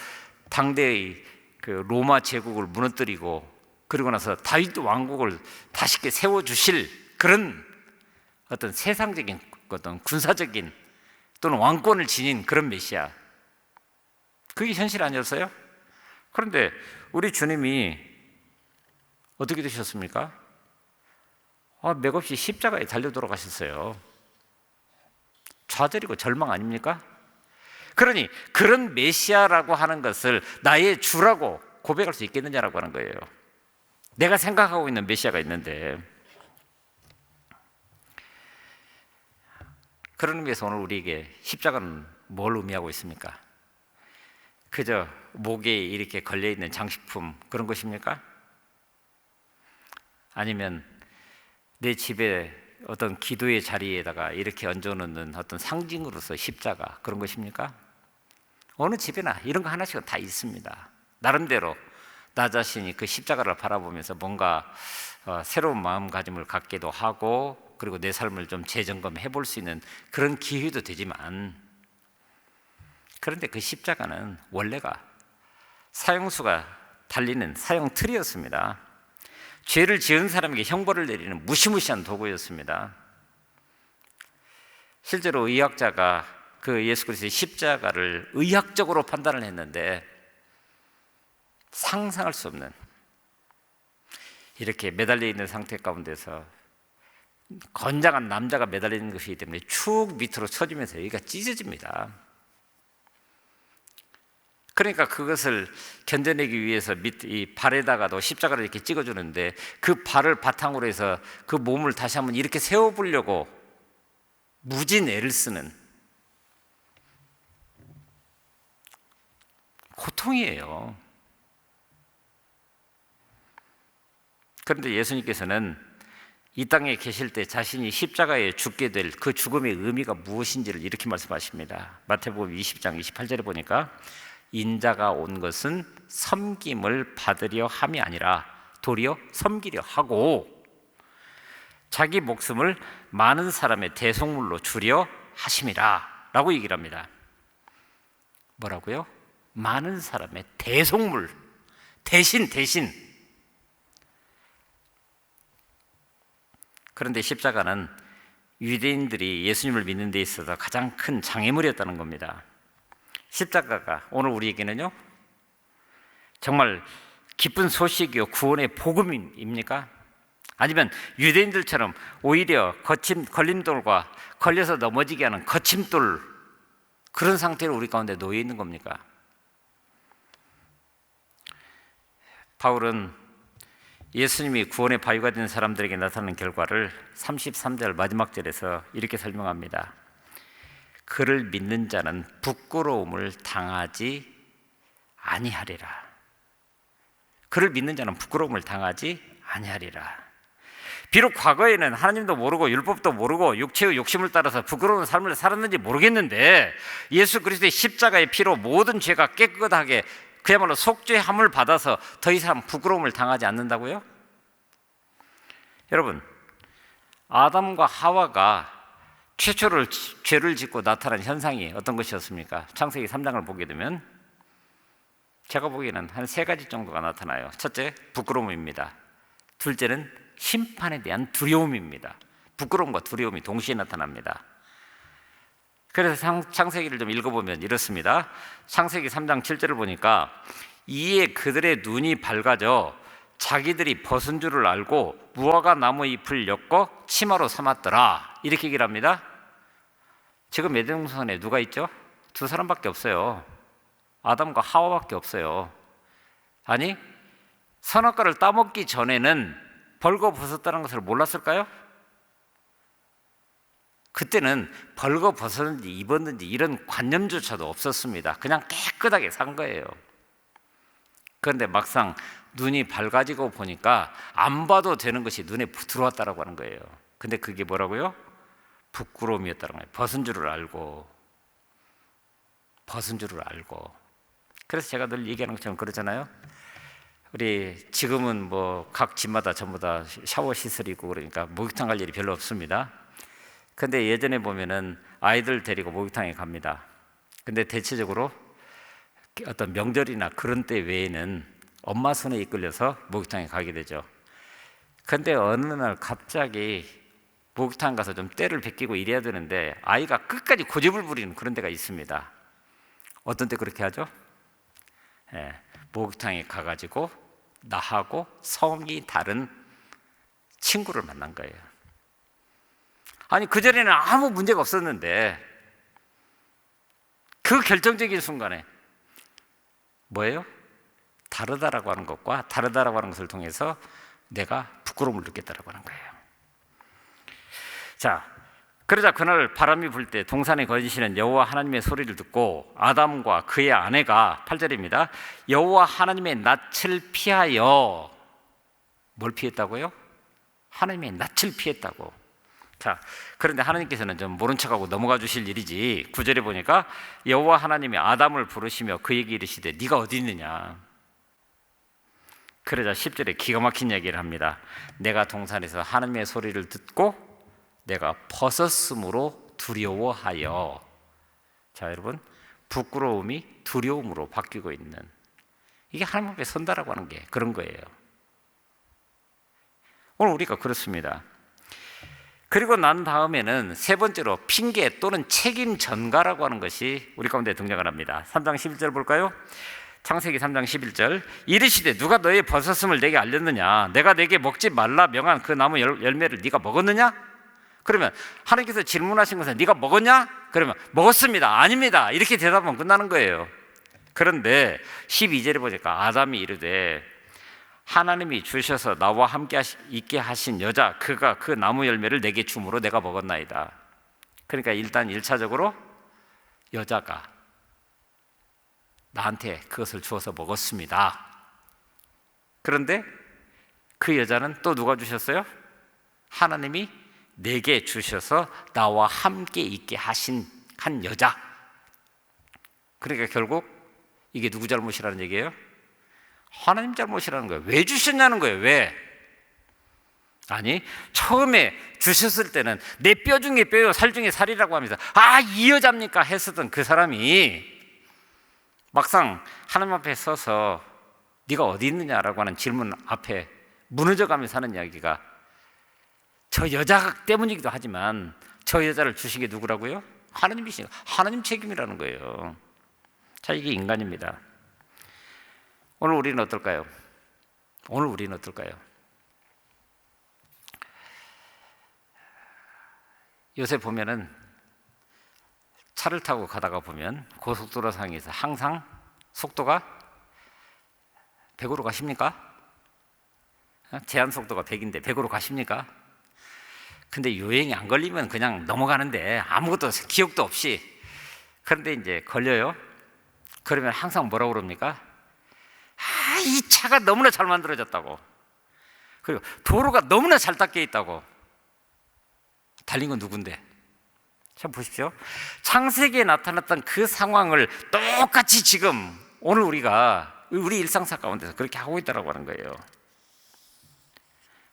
당대의 그 로마 제국을 무너뜨리고, 그리고 나서 다윗 왕국을 다시 세워주실 그런 어떤 세상적인 어떤 군사적인 또는 왕권을 지닌 그런 메시아, 그게 현실 아니었어요? 그런데 우리 주님이 어떻게 되셨습니까? 맥없이 십자가에 달려 돌아가셨어요. 좌절이고 절망 아닙니까? 그러니 그런 메시아라고 하는 것을 나의 주라고 고백할 수 있겠느냐라고 하는 거예요. 내가 생각하고 있는 메시아가 있는데, 그런 의미에서 오늘 우리에게 십자가는 뭘 의미하고 있습니까? 그저 목에 이렇게 걸려있는 장식품 그런 것입니까? 아니면 내 집에 어떤 기도의 자리에다가 이렇게 얹어놓는 어떤 상징으로서 십자가 그런 것입니까? 어느 집에나 이런 거 하나씩은 다 있습니다. 나름대로 나 자신이 그 십자가를 바라보면서 뭔가 새로운 마음가짐을 갖기도 하고, 그리고 내 삶을 좀 재점검해 볼 수 있는 그런 기회도 되지만, 그런데 그 십자가는 원래가 사형수가 달리는 사형틀이었습니다. 죄를 지은 사람에게 형벌을 내리는 무시무시한 도구였습니다. 실제로 의학자가 그 예수 그리스도의 십자가를 의학적으로 판단을 했는데 상상할 수 없는, 이렇게 매달려 있는 상태 가운데서 건장한 남자가 매달려 있는 것이기 때문에 축 밑으로 쳐지면서 여기가 찢어집니다. 그러니까 그것을 견뎌내기 위해서 이 발에다가도 십자가를 이렇게 찍어주는데, 그 발을 바탕으로 해서 그 몸을 다시 한번 이렇게 세워보려고 무진 애를 쓰는 고통이에요. 그런데 예수님께서는 이 땅에 계실 때 자신이 십자가에 죽게 될 그 죽음의 의미가 무엇인지를 이렇게 말씀하십니다. 마태복음 20장 28절에 보니까 인자가 온 것은 섬김을 받으려 함이 아니라 도리어 섬기려 하고 자기 목숨을 많은 사람의 대속물로 주려 하심이라 라고 얘기를 합니다. 뭐라고요? 많은 사람의 대속물, 대신. 그런데 십자가는 유대인들이 예수님을 믿는 데 있어서 가장 큰 장애물이었다는 겁니다. 십자가가 오늘 우리에게는요, 정말 기쁜 소식이요 구원의 복음입니까? 아니면 유대인들처럼 오히려 걸림돌과 걸려서 넘어지게 하는 거침돌, 그런 상태로 우리 가운데 놓여 있는 겁니까? 바울은 예수님이 구원의 바위가 된 사람들에게 나타나는 결과를 33절 마지막 절에서 이렇게 설명합니다. 그를 믿는 자는 부끄러움을 당하지 아니하리라. 그를 믿는 자는 부끄러움을 당하지 아니하리라. 비록 과거에는 하나님도 모르고 율법도 모르고 육체의 욕심을 따라서 부끄러운 삶을 살았는지 모르겠는데, 예수 그리스도의 십자가의 피로 모든 죄가 깨끗하게 그야말로 속죄함을 받아서 더 이상 부끄러움을 당하지 않는다고요? 여러분, 아담과 하와가 최초로 죄를 짓고 나타난 현상이 어떤 것이었습니까? 창세기 3장을 보게 되면 제가 보기에는 한 3가지 정도가 나타나요. 첫째, 부끄러움입니다. 둘째는 심판에 대한 두려움입니다. 부끄러움과 두려움이 동시에 나타납니다. 그래서 창세기를 좀 읽어보면 이렇습니다. 창세기 3장 7절을 보니까 이에 그들의 눈이 밝아져 자기들이 벗은 줄을 알고 무화과 나무 잎을 엮어 치마로 삼았더라, 이렇게 얘기를 합니다. 지금 에덴동산에 누가 있죠? 2사람밖에 없어요. 아담과 하와밖에 없어요. 아니, 선악과를 따먹기 전에는 벌거벗었다는 것을 몰랐을까요? 그때는 벌거벗었는지 입었는지 이런 관념조차도 없었습니다. 그냥 깨끗하게 산 거예요. 그런데 막상 눈이 밝아지고 보니까 안 봐도 되는 것이 눈에 들어왔다라고 하는 거예요. 근데 그게 뭐라고요? 부끄러움이었다는 거예요. 벗은 줄을 알고. 그래서 제가 늘 얘기하는 것처럼 그러잖아요. 우리 지금은 뭐 각 집마다 전부 다 샤워 시설이 있고 그러니까 목욕탕 갈 일이 별로 없습니다. 근데 예전에 보면은 아이들 데리고 목욕탕에 갑니다. 근데 대체적으로 어떤 명절이나 그런 때 외에는 엄마 손에 이끌려서 목욕탕에 가게 되죠. 근데 어느 날 갑자기 목욕탕 가서 좀 때를 베끼고 이래야 되는데 아이가 끝까지 고집을 부리는 그런 데가 있습니다. 어떤 때 그렇게 하죠? 목욕탕에 가가지고 나하고 성이 다른 친구를 만난 거예요. 아니, 그전에는 아무 문제가 없었는데 그 결정적인 순간에 뭐예요? 다르다라고 하는 것과 다르다라고 하는 것을 통해서 내가 부끄러움을 느꼈다라고 하는 거예요. 자, 그러자 그날 바람이 불 때 동산에 거주시는 여호와 하나님의 소리를 듣고 아담과 그의 아내가 8절입니다. 여호와 하나님의 낯을 피하여 뭘 피했다고요? 하나님의 낯을 피했다고. 자, 그런데 하나님께서는 좀 모른 척하고 넘어가 주실 일이지 9절에 보니까 여호와 하나님이 아담을 부르시며 그에게 이르시되 네가 어디 있느냐. 그러자 10절에 기가 막힌 얘기를 합니다. 내가 동산에서 하나님의 소리를 듣고 내가 벗었으므로 두려워하여. 자, 여러분, 부끄러움이 두려움으로 바뀌고 있는, 이게 하나님 앞에 선다라고 하는 게 그런 거예요. 오늘 우리가 그렇습니다. 그리고 난 다음에는 세 번째로 핑계 또는 책임 전가라고 하는 것이 우리 가운데 등장을 합니다. 3장 11절 볼까요? 창세기 3장 11절. 이르시되 누가 너의 벗었음을 내게 알렸느냐? 내가 내게 먹지 말라 명한 그 나무 열매를 네가 먹었느냐? 그러면 하나님께서 질문하신 것은 네가 먹었냐? 그러면 먹었습니다. 아닙니다. 이렇게 대답하면 끝나는 거예요. 그런데 12절에 보니까 아담이 이르되 하나님이 주셔서 나와 함께 있게 하신 여자 그가 그 나무 열매를 내게 주므로 내가 먹었나이다. 그러니까 일단 1차적으로 여자가 나한테 그것을 주어서 먹었습니다. 그런데 그 여자는 또 누가 주셨어요? 하나님이 내게 주셔서 나와 함께 있게 하신 한 여자. 그러니까 결국 이게 누구 잘못이라는 얘기예요? 하나님 잘못이라는 거예요. 왜 주셨냐는 거예요. 왜? 아니, 처음에 주셨을 때는 내 뼈 중에 뼈요 살 중에 살이라고 하면서 이 여자입니까? 했었던 그 사람이 막상 하나님 앞에 서서 네가 어디 있느냐라고 하는 질문 앞에 무너져가면서 하는 이야기가 저 여자 때문이기도 하지만 저 여자를 주신 게 누구라고요? 하나님이시니까 하나님 책임이라는 거예요. 자, 이게 인간입니다. 오늘 우리는 어떨까요? 오늘 우리는 어떨까요? 요새 보면은 차를 타고 가다가 보면 고속도로 상에서 항상 속도가 100으로 가십니까? 제한 속도가 100인데 100으로 가십니까? 근데 요행이 안 걸리면 그냥 넘어가는데 아무것도 기억도 없이. 그런데 이제 걸려요. 그러면 항상 뭐라고 그럽니까? 이 차가 너무나 잘 만들어졌다고. 그리고 도로가 너무나 잘 닦여 있다고. 달린 건 누군데? 자, 보십시오. 창세기에 나타났던 그 상황을 똑같이 지금 오늘 우리 일상사 가운데서 그렇게 하고 있다고 하는 거예요.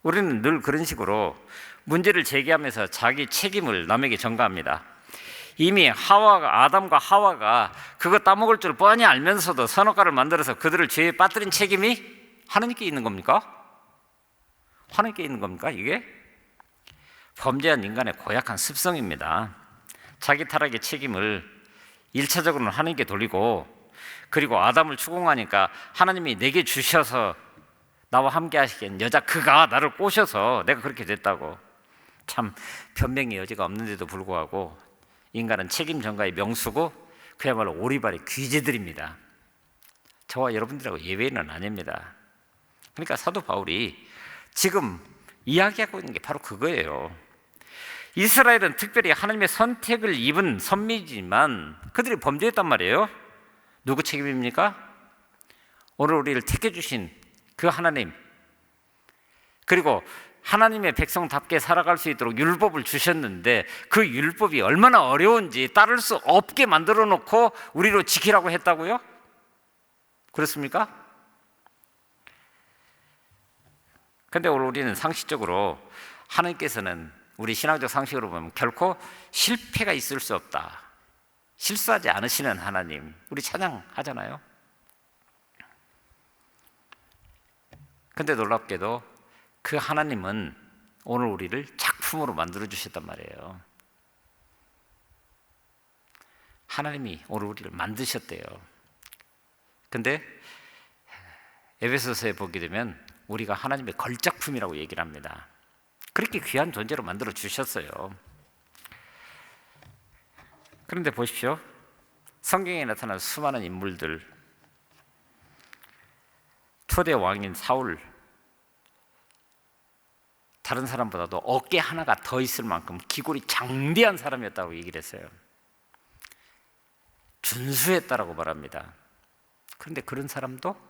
우리는 늘 그런 식으로 문제를 제기하면서 자기 책임을 남에게 전가합니다. 이미 아담과 하와가 그거 따먹을 줄 뻔히 알면서도 선악과를 만들어서 그들을 죄에 빠뜨린 책임이 하나님께 있는 겁니까? 하나님께 있는 겁니까? 이게 범죄한 인간의 고약한 습성입니다. 자기 타락의 책임을 1차적으로는 하나님께 돌리고, 그리고 아담을 추궁하니까 하나님이 내게 주셔서 나와 함께 하시기엔 여자 그가 나를 꼬셔서 내가 그렇게 됐다고. 참 변명의 여지가 없는데도 불구하고 인간은 책임 전가의 명수고 그야말로 오리발의 귀재들입니다. 저와 여러분들하고 예외는 아닙니다. 그러니까 사도 바울이 지금 이야기하고 있는 게 바로 그거예요. 이스라엘은 특별히 하나님의 선택을 입은 선민이지만 그들이 범죄했단 말이에요. 누구 책임입니까? 오늘 우리를 택해 주신 그 하나님, 그리고 하나님의 백성답게 살아갈 수 있도록 율법을 주셨는데 그 율법이 얼마나 어려운지 따를 수 없게 만들어 놓고 우리로 지키라고 했다고요? 그렇습니까? 근데 오늘 우리는 상식적으로 하나님께서는 우리 신앙적 상식으로 보면 결코 실패가 있을 수 없다, 실수하지 않으시는 하나님, 우리 찬양하잖아요. 근데 놀랍게도 그 하나님은 오늘 우리를 작품으로 만들어 주셨단 말이에요. 하나님이 오늘 우리를 만드셨대요. 근데 에베소서에 보게 되면 우리가 하나님의 걸작품이라고 얘기를 합니다. 그렇게 귀한 존재로 만들어 주셨어요. 그런데 보십시오. 성경에 나타난 수많은 인물들, 초대 왕인 사울, 다른 사람보다도 어깨 하나가 더 있을 만큼 기골이 장대한 사람이었다고 얘기를 했어요. 준수했다라고 말합니다. 그런데 그런 사람도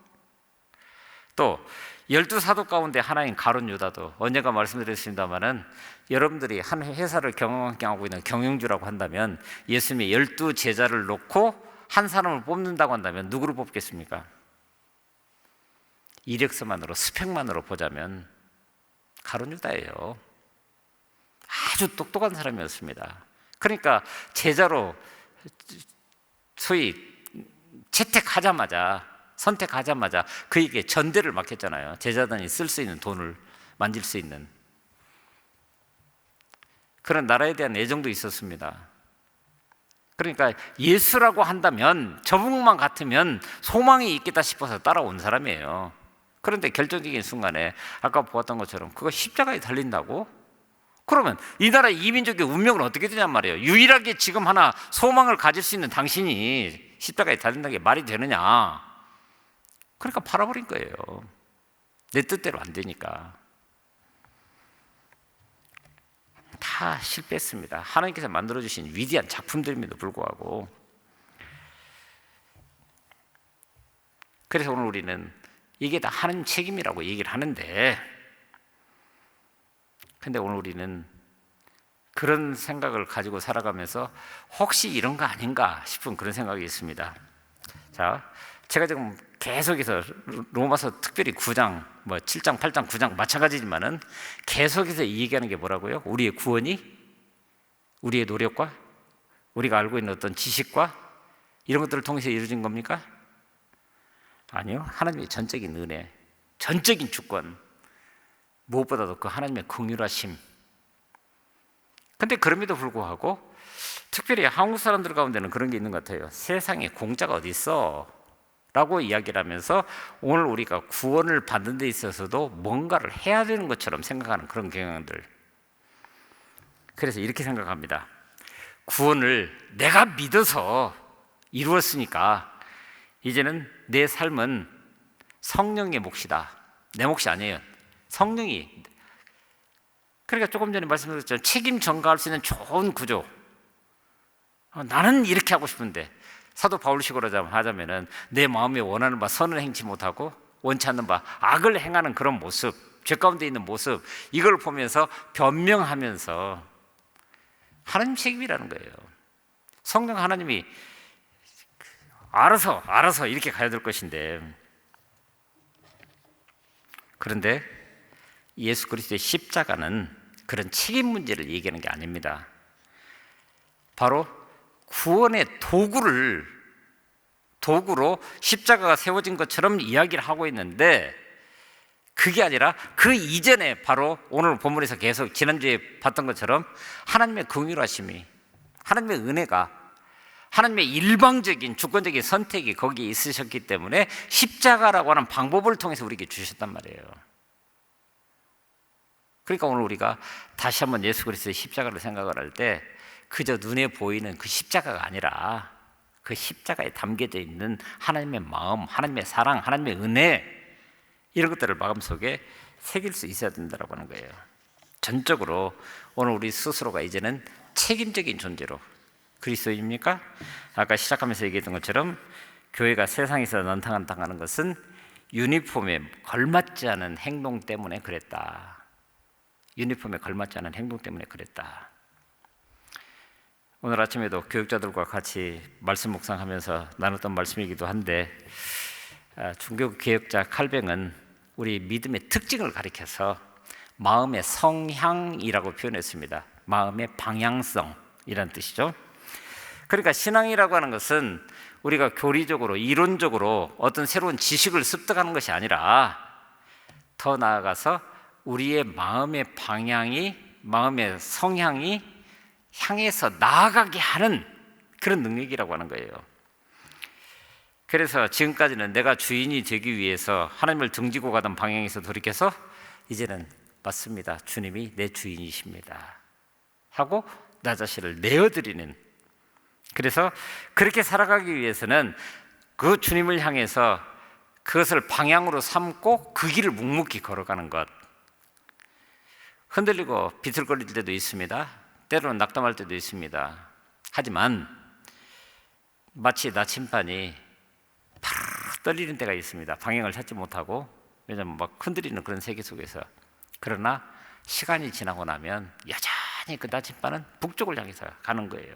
또 12사도 가운데 하나인 가룟 유다도 언젠가 말씀드렸습니다마는 여러분들이 한 회사를 경영하고 있는 경영주라고 한다면 예수님의 12제자를 놓고 한 사람을 뽑는다고 한다면 누구를 뽑겠습니까? 이력서만으로, 스펙만으로 보자면 가룟 유다예요. 아주 똑똑한 사람이었습니다. 그러니까 제자로 소위 선택하자마자 그에게 전대를 맡겼잖아요. 제자단이 쓸 수 있는 돈을 만질 수 있는 그런 나라에 대한 애정도 있었습니다. 그러니까 예수라고 한다면 저분만 같으면 소망이 있겠다 싶어서 따라온 사람이에요. 그런데 결정적인 순간에 아까 보았던 것처럼 그거 십자가에 달린다고? 그러면 이 나라 이민족의 운명은 어떻게 되냔 말이에요. 유일하게 지금 하나 소망을 가질 수 있는 당신이 십자가에 달린다는 게 말이 되느냐. 그러니까 팔아버린 거예요. 내 뜻대로 안 되니까. 다 실패했습니다. 하나님께서 만들어주신 위대한 작품들임에도 불구하고. 그래서 오늘 우리는 이게 다 하나님 책임이라고 얘기를 하는데, 근데 오늘 우리는 그런 생각을 가지고 살아가면서 혹시 이런 거 아닌가 싶은 그런 생각이 있습니다. 자, 제가 지금 계속해서 로마서 특별히 9장, 7장, 8장, 9장 마찬가지지만은 계속해서 얘기하는 게 뭐라고요? 우리의 구원이 우리의 노력과 우리가 알고 있는 어떤 지식과 이런 것들을 통해서 이루어진 겁니까? 아니요. 하나님의 전적인 은혜, 전적인 주권, 무엇보다도 그 하나님의 긍휼하심. 근데 그럼에도 불구하고 특별히 한국 사람들 가운데는 그런 게 있는 것 같아요. 세상에 공짜가 어디 있어? 라고 이야기를 하면서 오늘 우리가 구원을 받는 데 있어서도 뭔가를 해야 되는 것처럼 생각하는 그런 경향들. 그래서 이렇게 생각합니다. 구원을 내가 믿어서 이루었으니까 이제는 내 삶은 성령의 몫이다. 내 몫이 아니에요. 성령이. 그러니까 조금 전에 말씀드렸죠. 책임 전가할 수 있는 좋은 구조. 나는 이렇게 하고 싶은데 사도 바울식으로 하자면은 내 마음에 원하는 바 선을 행치 못하고 원치 않는 바 악을 행하는 그런 모습, 죄 가운데 있는 모습, 이걸 보면서 변명하면서 하나님 책임이라는 거예요. 성령 하나님이 알아서 이렇게 가야 될 것인데, 그런데 예수 그리스도의 십자가는 그런 책임 문제를 얘기하는 게 아닙니다. 바로 구원의 도구로 십자가가 세워진 것처럼 이야기를 하고 있는데, 그게 아니라 그 이전에 바로 오늘 본문에서 계속 지난주에 봤던 것처럼 하나님의 긍휼하심이, 하나님의 은혜가, 하나님의 일방적인 주권적인 선택이 거기에 있으셨기 때문에 십자가라고 하는 방법을 통해서 우리에게 주셨단 말이에요. 그러니까 오늘 우리가 다시 한번 예수 그리스도의 십자가를 생각을 할 때 그저 눈에 보이는 그 십자가가 아니라 그 십자가에 담겨져 있는 하나님의 마음, 하나님의 사랑, 하나님의 은혜, 이런 것들을 마음속에 새길 수 있어야 된다고 하는 거예요. 전적으로 오늘 우리 스스로가 이제는 책임적인 존재로, 그리스도입니까? 아까 시작하면서 얘기했던 것처럼 교회가 세상에서 난탕하는 것은 유니폼에 걸맞지 않은 행동 때문에 그랬다. 유니폼에 걸맞지 않은 행동 때문에 그랬다. 오늘 아침에도 교육자들과 같이 말씀 묵상하면서 나눴던 말씀이기도 한데, 중교개혁자 칼뱅은 우리 믿음의 특징을 가리켜서 마음의 성향이라고 표현했습니다. 마음의 방향성이라는 뜻이죠. 그러니까 신앙이라고 하는 것은 우리가 교리적으로, 이론적으로 어떤 새로운 지식을 습득하는 것이 아니라 더 나아가서 우리의 마음의 방향이, 마음의 성향이 향해서 나아가게 하는 그런 능력이라고 하는 거예요. 그래서 지금까지는 내가 주인이 되기 위해서 하나님을 등지고 가던 방향에서 돌이켜서 이제는 맞습니다. 주님이 내 주인이십니다. 하고 나 자신을 내어드리는, 그래서 그렇게 살아가기 위해서는 그 주님을 향해서 그것을 방향으로 삼고 그 길을 묵묵히 걸어가는 것. 흔들리고 비틀거릴 때도 있습니다. 때로는 낙담할 때도 있습니다. 하지만 마치 나침반이 파르르 떨리는 때가 있습니다. 방향을 찾지 못하고, 왜냐하면 막 흔들리는 그런 세계 속에서. 그러나 시간이 지나고 나면 여전히 그 나침반은 북쪽을 향해서 가는 거예요.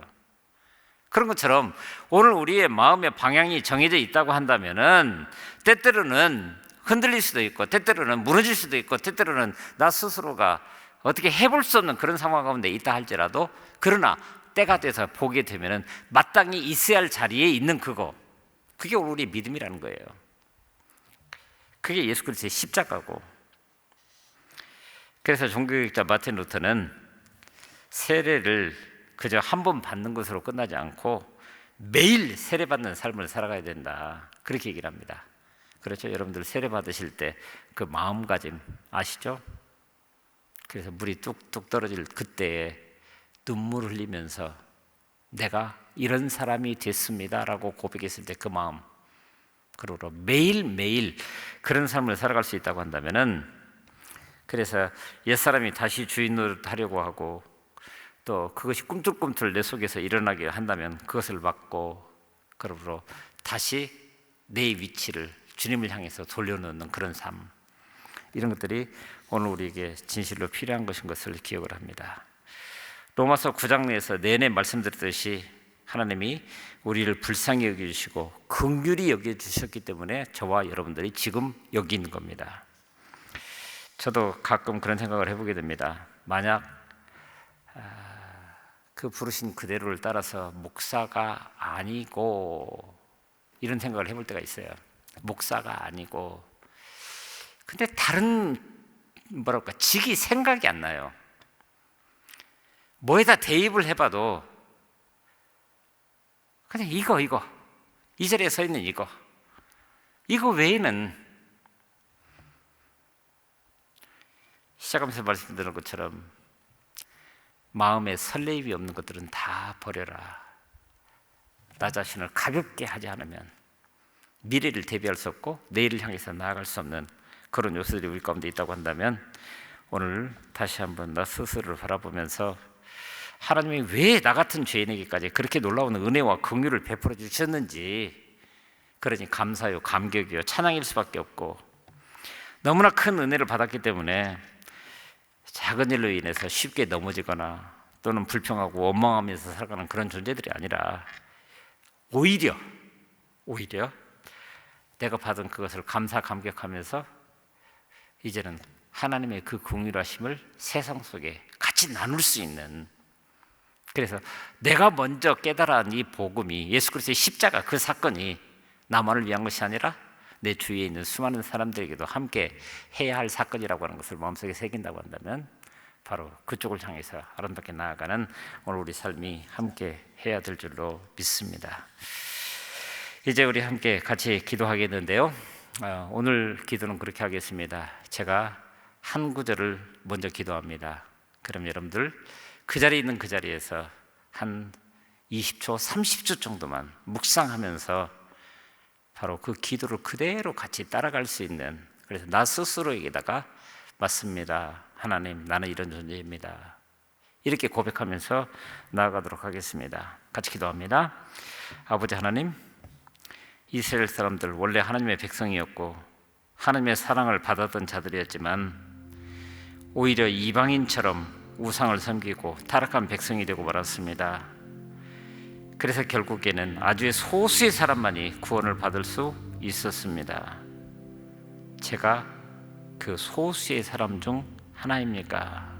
그런 것처럼 오늘 우리의 마음의 방향이 정해져 있다고 한다면은 때때로는 흔들릴 수도 있고, 때때로는 무너질 수도 있고, 때때로는 나 스스로가 어떻게 해볼 수 없는 그런 상황 가운데 있다 할지라도, 그러나 때가 돼서 보게 되면은 마땅히 있어야 할 자리에 있는 그게 우리의 믿음이라는 거예요. 그게 예수 그리스도의 십자가고. 그래서 종교개혁자 마틴 루터는 세례를 그저 한 번 받는 것으로 끝나지 않고 매일 세례받는 삶을 살아가야 된다, 그렇게 얘기를 합니다. 그렇죠? 여러분들 세례 받으실 때 그 마음가짐 아시죠? 그래서 물이 뚝뚝 떨어질 그때에 눈물 흘리면서 내가 이런 사람이 됐습니다라고 고백했을 때 그 마음, 그러므로 매일매일 그런 삶을 살아갈 수 있다고 한다면은, 그래서 옛사람이 다시 주인 노릇하려고 하고 또 그것이 꿈틀꿈틀 내 속에서 일어나게 한다면 그것을 막고, 그러므로 다시 내 위치를 주님을 향해서 돌려놓는 그런 삶, 이런 것들이 오늘 우리에게 진실로 필요한 것인 것을 기억을 합니다. 로마서 9장 내에서 내내 말씀드렸듯이 하나님이 우리를 불쌍히 여겨주시고 긍휼히 여겨주셨기 때문에 저와 여러분들이 지금 여기 있는 겁니다. 저도 가끔 그런 생각을 해보게 됩니다. 만약 그 부르신 그대로를 따라서 목사가 아니고, 이런 생각을 해볼 때가 있어요. 목사가 아니고, 근데 다른 직이 생각이 안 나요. 뭐에다 대입을 해봐도 그냥 이거 이 자리에 서 있는 이거 외에는, 시작하면서 말씀드린 것처럼 마음에 설레임이 없는 것들은 다 버려라. 나 자신을 가볍게 하지 않으면 미래를 대비할 수 없고 내일을 향해서 나아갈 수 없는 그런 요소들이 우리 가운데 있다고 한다면, 오늘 다시 한번 나 스스로를 바라보면서 하나님이 왜 나 같은 죄인에게까지 그렇게 놀라운 은혜와 긍휼을 베풀어 주셨는지, 그러니 감사요, 감격이요, 찬양일 수밖에 없고, 너무나 큰 은혜를 받았기 때문에 작은 일로 인해서 쉽게 넘어지거나 또는 불평하고 원망하면서 살아가는 그런 존재들이 아니라, 오히려 내가 받은 그것을 감사 감격하면서 이제는 하나님의 그 긍휼하심을 세상 속에 같이 나눌 수 있는, 그래서 내가 먼저 깨달은 이 복음이, 예수 그리스도의 십자가 그 사건이 나만을 위한 것이 아니라 내 주위에 있는 수많은 사람들에게도 함께 해야 할 사건이라고 하는 것을 마음속에 새긴다고 한다면, 바로 그쪽을 향해서 아름답게 나아가는 오늘 우리 삶이 함께 해야 될 줄로 믿습니다. 이제 우리 함께 같이 기도하겠는데요, 오늘 기도는 그렇게 하겠습니다. 제가 한 구절을 먼저 기도합니다. 그럼 여러분들 그 자리에 있는 그 자리에서 한 20초, 30초 정도만 묵상하면서 바로 그 기도를 그대로 같이 따라갈 수 있는, 그래서 나 스스로에게다가 맞습니다, 하나님 나는 이런 존재입니다, 이렇게 고백하면서 나아가도록 하겠습니다. 같이 기도합니다. 아버지 하나님, 이스라엘 사람들 원래 하나님의 백성이었고 하나님의 사랑을 받았던 자들이었지만 오히려 이방인처럼 우상을 섬기고 타락한 백성이 되고 말았습니다. 그래서 결국에는 아주 소수의 사람만이 구원을 받을 수 있었습니다. 제가 그 소수의 사람 중 하나입니까?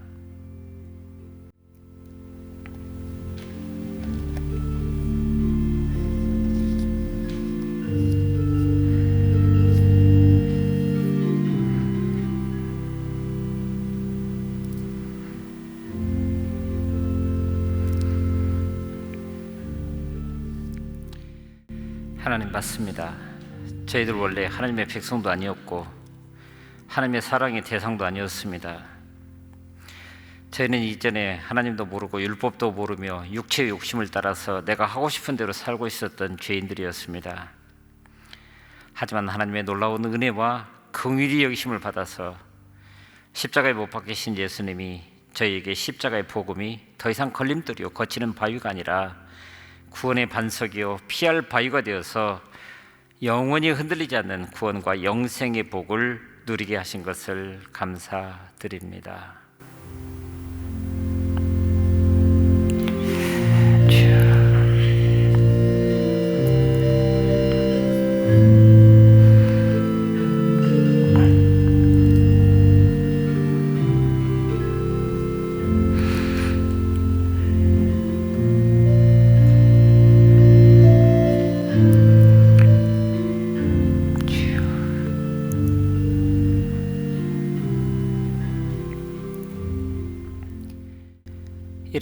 하나님 맞습니다. 저희들 원래 하나님의 백성도 아니었고 하나님의 사랑의 대상도 아니었습니다. 저희는 이전에 하나님도 모르고 율법도 모르며 육체의 욕심을 따라서 내가 하고 싶은 대로 살고 있었던 죄인들이었습니다. 하지만 하나님의 놀라운 은혜와 긍휼히 여기심을 받아서 십자가에 못 박히신 예수님이 저희에게 십자가의 복음이 더 이상 걸림돌이요 거치는 바위가 아니라 구원의 반석이요 피할 바위가 되어서 영원히 흔들리지 않는 구원과 영생의 복을 누리게 하신 것을 감사드립니다.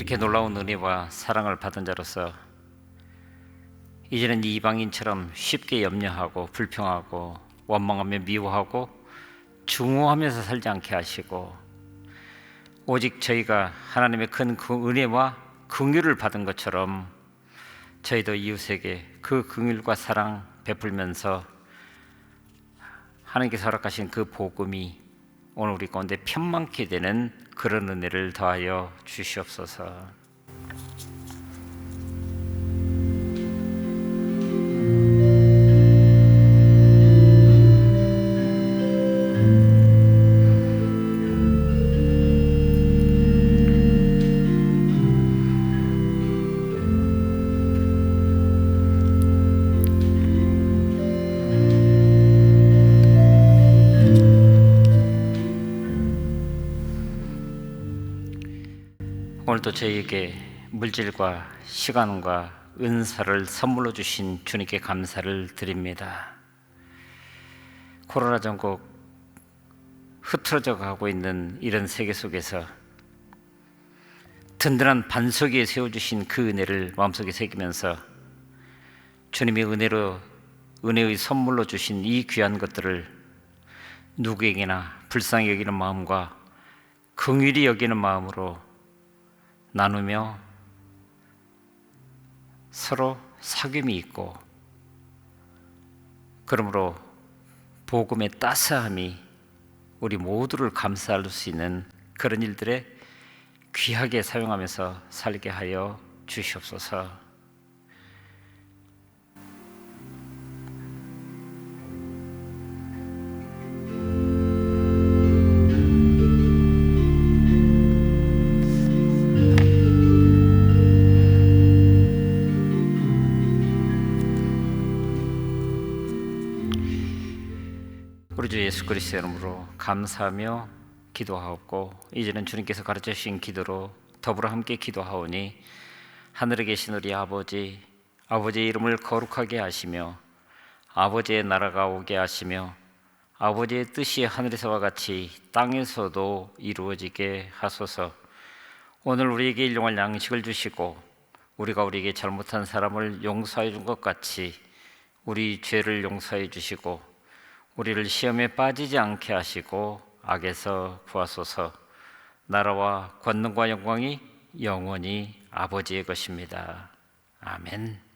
이렇게 놀라운 은혜와 사랑을 받은 자로서 이제는 이방인처럼 쉽게 염려하고 불평하고 원망하며 미워하고 중후하면서 살지 않게 하시고, 오직 저희가 하나님의 큰 그 은혜와 긍휼을 받은 것처럼 저희도 이웃에게 그 긍휼과 사랑 베풀면서 하나님께서 허락하신 그 복음이 오늘 우리 가운데 편만케 되는 그런 은혜를 더하여 주시옵소서. 오늘도 저희에게 물질과 시간과 은사를 선물로 주신 주님께 감사를 드립니다. 코로나 전국 흐트러져 가고 있는 이런 세계 속에서 든든한 반석 위에 세워주신 그 은혜를 마음속에 새기면서 주님의 은혜의 선물로 주신 이 귀한 것들을 누구에게나 불쌍히 여기는 마음과 긍휼히 여기는 마음으로 나누며 서로 사귐이 있고, 그러므로 복음의 따스함이 우리 모두를 감싸할 수 있는 그런 일들에 귀하게 사용하면서 살게 하여 주시옵소서. 우리 주 예수 그리스도의 이름으로 감사하며 기도하옵고, 이제는 주님께서 가르쳐 주신 기도로 더불어 함께 기도하오니, 하늘에 계신 우리 아버지, 아버지의 이름을 거룩하게 하시며 아버지의 나라가 오게 하시며 아버지의 뜻이 하늘에서와 같이 땅에서도 이루어지게 하소서. 오늘 우리에게 일용할 양식을 주시고, 우리가 우리에게 잘못한 사람을 용서해 준 것 같이 우리 죄를 용서해 주시고, 우리를 시험에 빠지지 않게 하시고 악에서 구하소서. 나라와 권능과 영광이 영원히 아버지의 것입니다. 아멘.